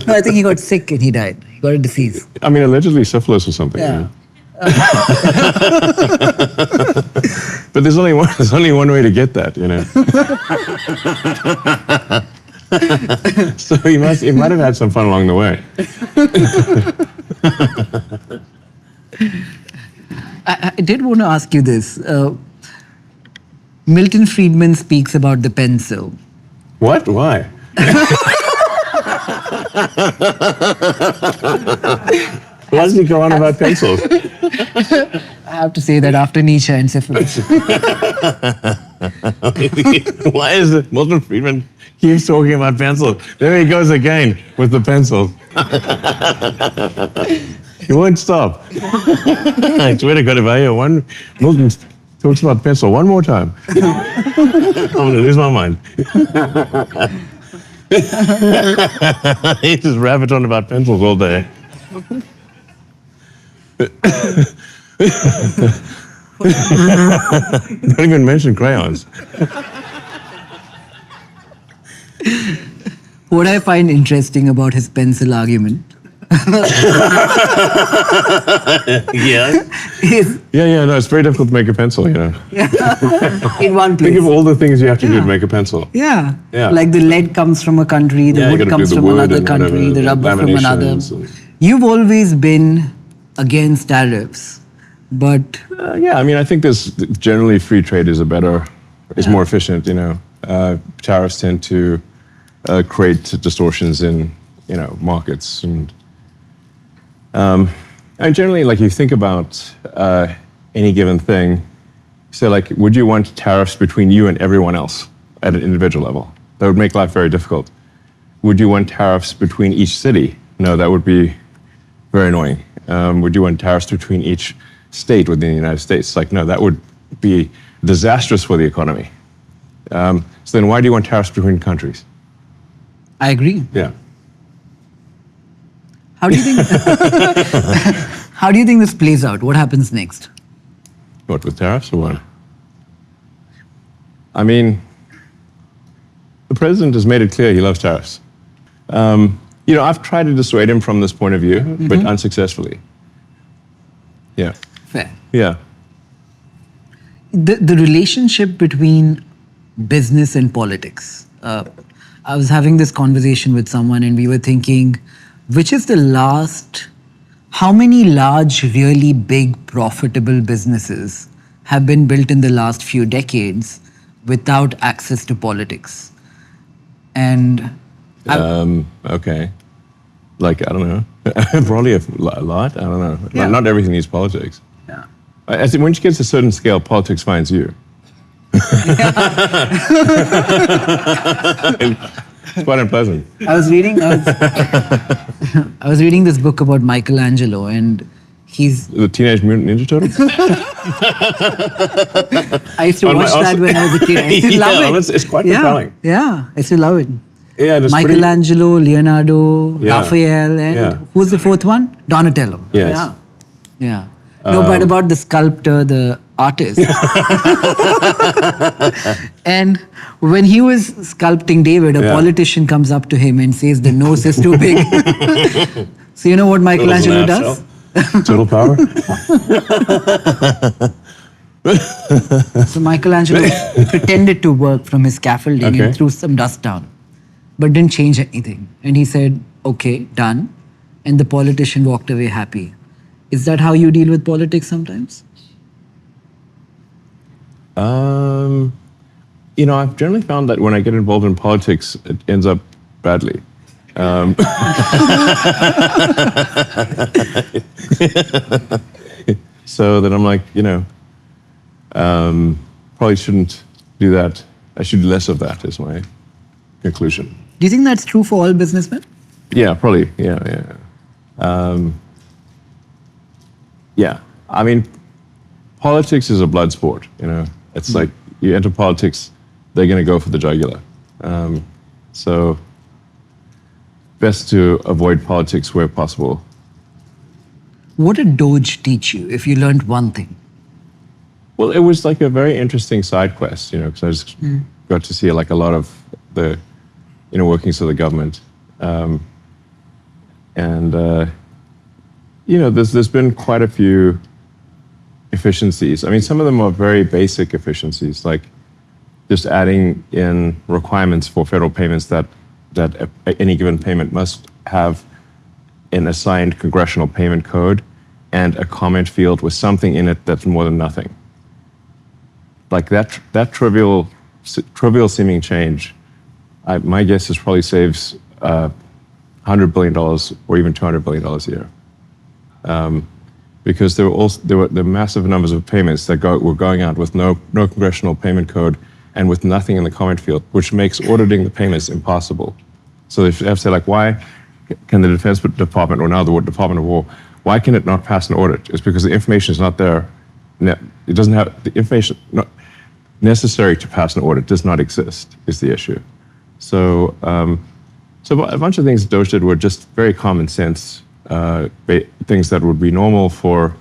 No, I think he got sick and he died. He got a disease. Allegedly syphilis or something. Yeah. But there's only one way to get that, So he might have had some fun along the way. I did want to ask you this. Milton Friedman speaks about the pencil. What? Why? Why does he go on about pencils? I have to say that after Nietzsche and syphilis. Why is it Milton Friedman keeps talking about pencils? There he goes again with the pencils. He won't stop. I swear to God, if I hear one Milton talks about pencil one more time, I'm going to lose my mind. He just rabbits on about pencils all day. Don't even mention crayons. What I find interesting about his pencil argument Yeah. No, it's very difficult to make a pencil, in one place. Think of all the things you have to do to make a pencil. Yeah. Like the lead comes from a country, the wood comes from another country, the rubber from another. You've always been against tariffs, but... I think there's generally free trade is more efficient, Tariffs tend to create distortions in markets. And generally, like, you think about any given thing, say, like, would you want tariffs between you and everyone else at an individual level? That would make life very difficult. Would you want tariffs between each city? No, that would be very annoying. Would you want tariffs between each state within the United States? Like, no, that would be disastrous for the economy. So then why do you want tariffs between countries? I agree. Yeah. How do you think how do you think this plays out? What happens next? What, with tariffs or what? I mean, the president has made it clear he loves tariffs. I've tried to dissuade him from this point of view, but unsuccessfully. Yeah. Fair. Yeah. The relationship between business and politics. I was having this conversation with someone and we were thinking, how many large, really big, profitable businesses have been built in the last few decades without access to politics? And okay. Like, I don't know. Probably a lot. I don't know. Yeah. Not everything needs politics. yeah. I think once you get to a certain scale, politics finds you. It's quite unpleasant. I was reading this book about Michelangelo, and he's The Teenage Mutant Ninja Turtles? I used to watch that when I was a kid. I used to love it. It's quite compelling. Yeah, I used to love it. Yeah, it's Michelangelo, Leonardo, Yeah. Raphael, and Yeah. who's the fourth one? Donatello. Yes. Yeah. No, but about the sculptor, the artist. And when he was sculpting David, a politician comes up to him and says the nose is too big. So you know what Michelangelo does? Total power? So Michelangelo pretended to work from his scaffolding and threw some dust down, but didn't change anything. And he said, okay, done. And the politician walked away happy. Is that how you deal with politics sometimes? I've generally found that when I get involved in politics, it ends up badly. So that I'm like, probably shouldn't do that. I should do less of that, is my conclusion. Do you think that's true for all businessmen? Yeah, probably. Yeah. Yeah. I mean, politics is a blood sport, It's like you enter politics, they're going to go for the jugular. So best to avoid politics where possible. What did Doge teach you if you learned one thing? Well, it was like a very interesting side quest, because I just got to see like a lot of the inner workings of the government. There's been quite a few efficiencies. I mean, some of them are very basic efficiencies, like just adding in requirements for federal payments that any given payment must have an assigned congressional payment code and a comment field with something in it that's more than nothing. Like that trivial seeming change, my guess is probably saves $100 billion or even $200 billion a year. Because there were massive numbers of payments that were going out with no congressional payment code and with nothing in the comment field, which makes auditing the payments impossible. So if you have to say, like, why can the Defense Department or now the Department of War, why can it not pass an audit? It's because the information is not there. It doesn't have the information necessary to pass an audit does not exist, is the issue. So a bunch of things Doge did were just very common sense things that would be normal for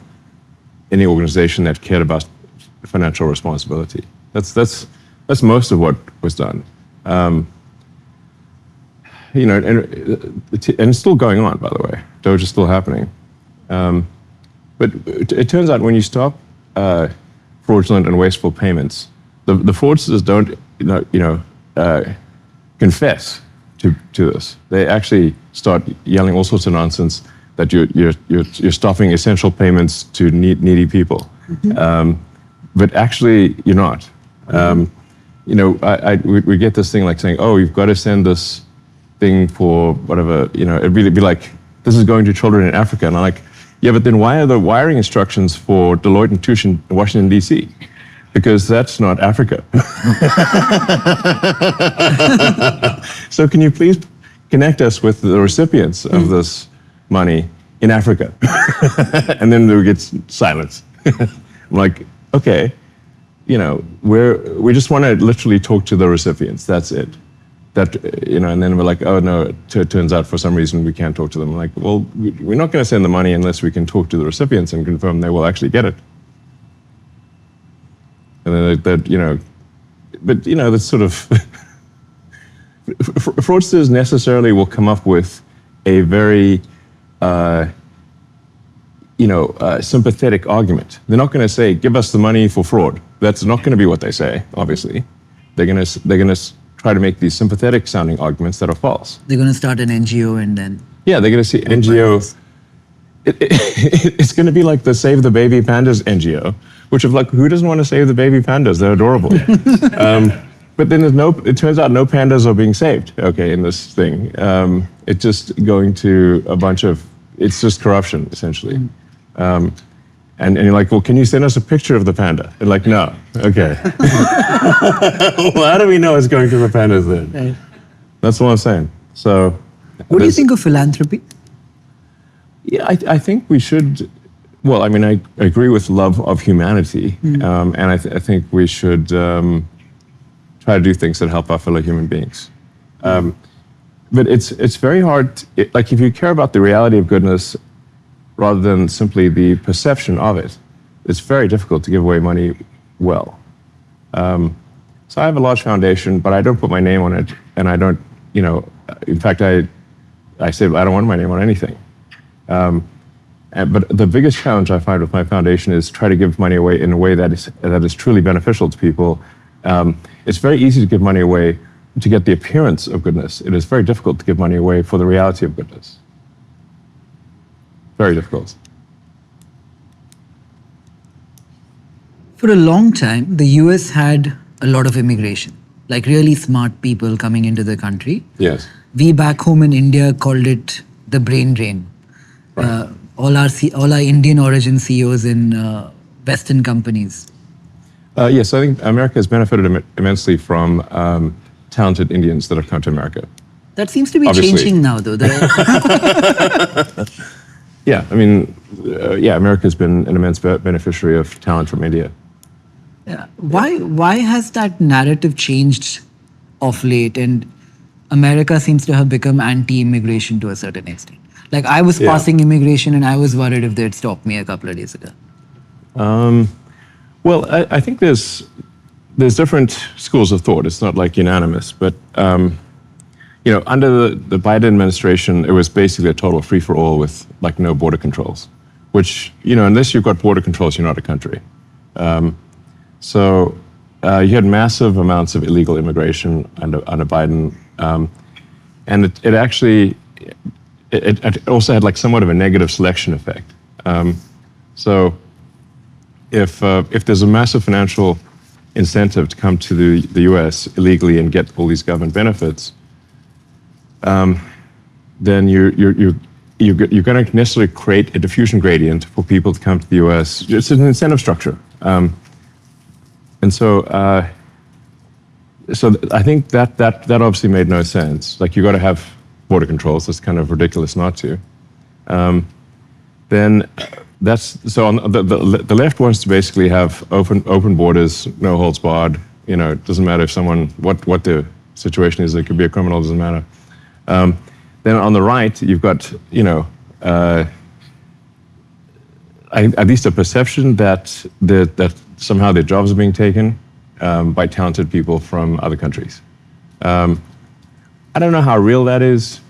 any organization that cared about financial responsibility. That's most of what was done. And it's still going on, by the way. Doge is still happening. But it turns out when you stop fraudulent and wasteful payments, the fraudsters don't confess to this. They actually start yelling all sorts of nonsense that you're stopping essential payments to needy people. But actually, you're not. We get this thing like saying, oh, you've got to send this thing for whatever, it'd really be like, this is going to children in Africa. And I'm like, yeah, but then why are the wiring instructions for Deloitte and Touche in Washington, D.C.? Because that's not Africa. So can you please connect us with the recipients of this money in Africa? And then we get silence. I'm like, okay, we just want to literally talk to the recipients. That's it. And then we're like, oh no, it turns out for some reason we can't talk to them. I'm like, well, we're not going to send the money unless we can talk to the recipients and confirm they will actually get it. And then that's sort of fraudsters necessarily will come up with a very sympathetic argument. They're not going to say, give us the money for fraud. That's not going to be what they say, obviously. They're going to try to make these sympathetic sounding arguments that are false. They're going to start an NGO and then... Yeah, they're going to see NGO. It's going to be like the Save the Baby Pandas NGO, which is like, who doesn't want to save the baby pandas? They're adorable. But then it turns out no pandas are being saved, okay, in this thing. It's just going to it's just corruption, essentially. And you're like, well, can you send us a picture of the panda? And like, no. Okay. Well, how do we know it's going to the pandas then? Right. That's what I'm saying. So, what do you think of philanthropy? Yeah, I think we should. Well, I mean, I agree with love of humanity, and I think we should try to do things that help our fellow human beings. But it's very hard. Like, if you care about the reality of goodness, rather than simply the perception of it, it's very difficult to give away money well. So I have a large foundation, but I don't put my name on it, and I don't, in fact, I say I don't want my name on anything. But the biggest challenge I find with my foundation is try to give money away in a way that is truly beneficial to people. It's very easy to give money away to get the appearance of goodness. It is very difficult to give money away for the reality of goodness. Very difficult. For a long time, the US had a lot of immigration, like really smart people coming into the country. Yes. We back home in India called it the brain drain. Right. All our Indian origin CEOs in Western companies. Yes, I think America has benefited immensely from talented Indians that have come to America. That seems to be changing now, though. Yeah, I mean, America's been an immense beneficiary of talent from India. Yeah. Why has that narrative changed of late? And America seems to have become anti-immigration to a certain extent. Like, I was passing immigration and I was worried if they'd stop me a couple of days ago. Well, I think there's different schools of thought. It's not like unanimous, but under the Biden administration, it was basically a total free-for-all with like no border controls, which, unless you've got border controls, you're not a country. So you had massive amounts of illegal immigration under Biden, and it actually, it also had like somewhat of a negative selection effect. So if there's a massive financial incentive to come to the US illegally and get all these government benefits, then you're going to necessarily create a diffusion gradient for people to come to the US. It's an incentive structure. And so I think that obviously made no sense. Like, you got to have border controls. It's kind of ridiculous not to. Then on the left wants to basically have open borders, no holds barred. It doesn't matter if what the situation is. It could be a criminal. Doesn't matter. Then on the right, you've got at least a perception that somehow their jobs are being taken by talented people from other countries. I don't know how real that is.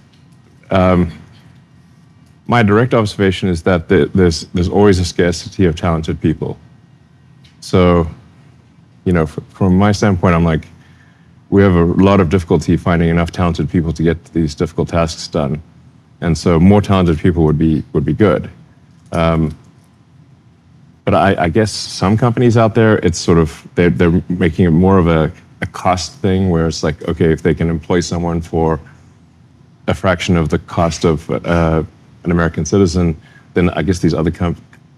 My direct observation is that there's always a scarcity of talented people. So, from my standpoint, I'm like, we have a lot of difficulty finding enough talented people to get these difficult tasks done, and so more talented people would be good. But I guess some companies out there, it's sort of they're making it more of a cost thing, where it's like, okay, if they can employ someone for a fraction of the cost of an American citizen, then I guess these other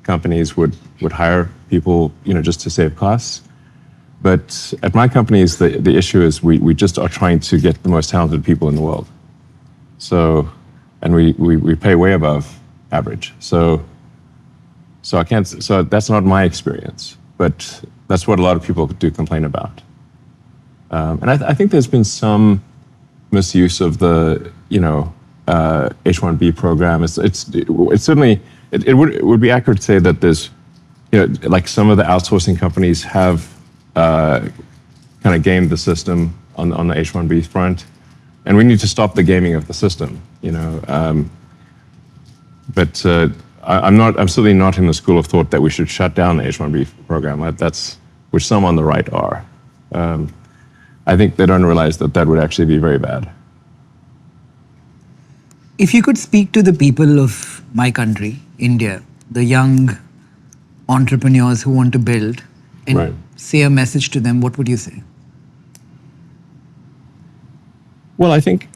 companies would hire people, just to save costs. But at my companies, the issue is we just are trying to get the most talented people in the world. So, and we pay way above average. So I can't. So that's not my experience, but that's what a lot of people do complain about. And I think there's been some misuse of the H-1B program. It's certainly it would be accurate to say that there's like some of the outsourcing companies have kind of gamed the system on the H-1B front, and we need to stop the gaming of the system. But I'm certainly not in the school of thought that we should shut down the H-1B program. That's which some on the right are. I think they don't realize that would actually be very bad. If you could speak to the people of my country, India, the young entrepreneurs who want to build, and say a message to them, what would you say? Well, I think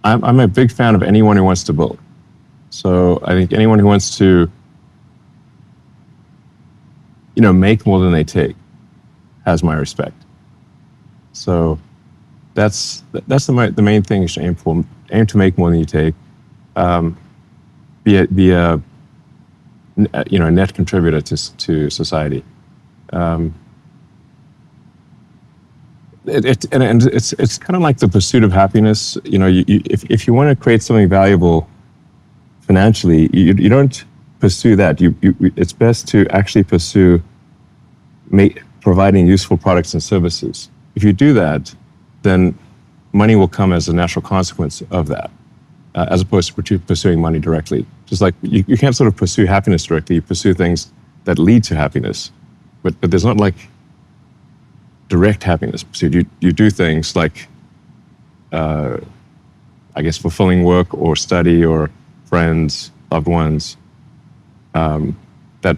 I'm a big fan of anyone who wants to build. So I think anyone who wants to, make more than they take, has my respect. So that's the main thing you should aim for. Aim to make more than you take. Be a net contributor to society. It's kind of like the pursuit of happiness. If you want to create something valuable financially, you don't pursue that. It's best to actually pursue providing useful products and services. If you do that, then money will come as a natural consequence of that, as opposed to pursuing money directly. Just like you can't sort of pursue happiness directly, you pursue things that lead to happiness. But there's not like direct happiness pursued. You do things like, I guess, fulfilling work or study or friends, loved ones, that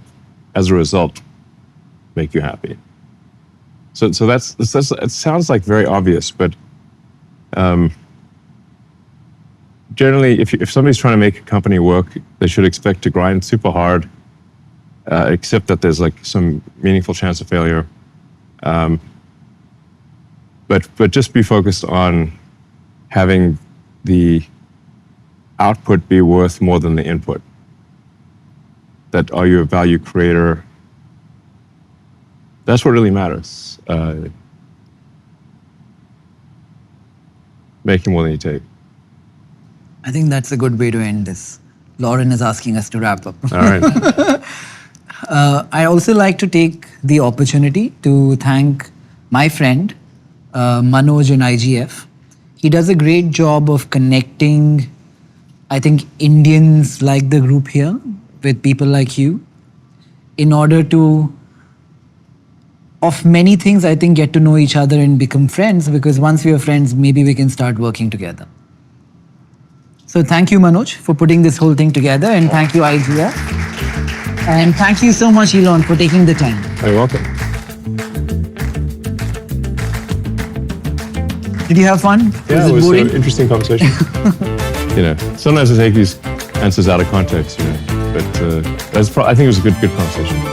as a result make you happy. So that's it sounds like very obvious, but generally, if somebody's trying to make a company work, they should expect to grind super hard, accept that there's like some meaningful chance of failure, but just be focused on having the output be worth more than the input. That are you a value creator? That's what really matters. Making more than you take. I think that's a good way to end this. Lauren is asking us to wrap up. All right. I also like to take the opportunity to thank my friend, Manoj in IGF. He does a great job of connecting, I think, Indians like the group here with people like you in order to, of many things, I think, get to know each other and become friends, because once we are friends, maybe we can start working together. So thank you, Manoj, for putting this whole thing together, and thank you, IGF. And thank you so much, Elon, for taking the time. You're welcome. Did you have fun? Yeah, it was an interesting conversation. Sometimes I take these answers out of context, but I think it was a good conversation.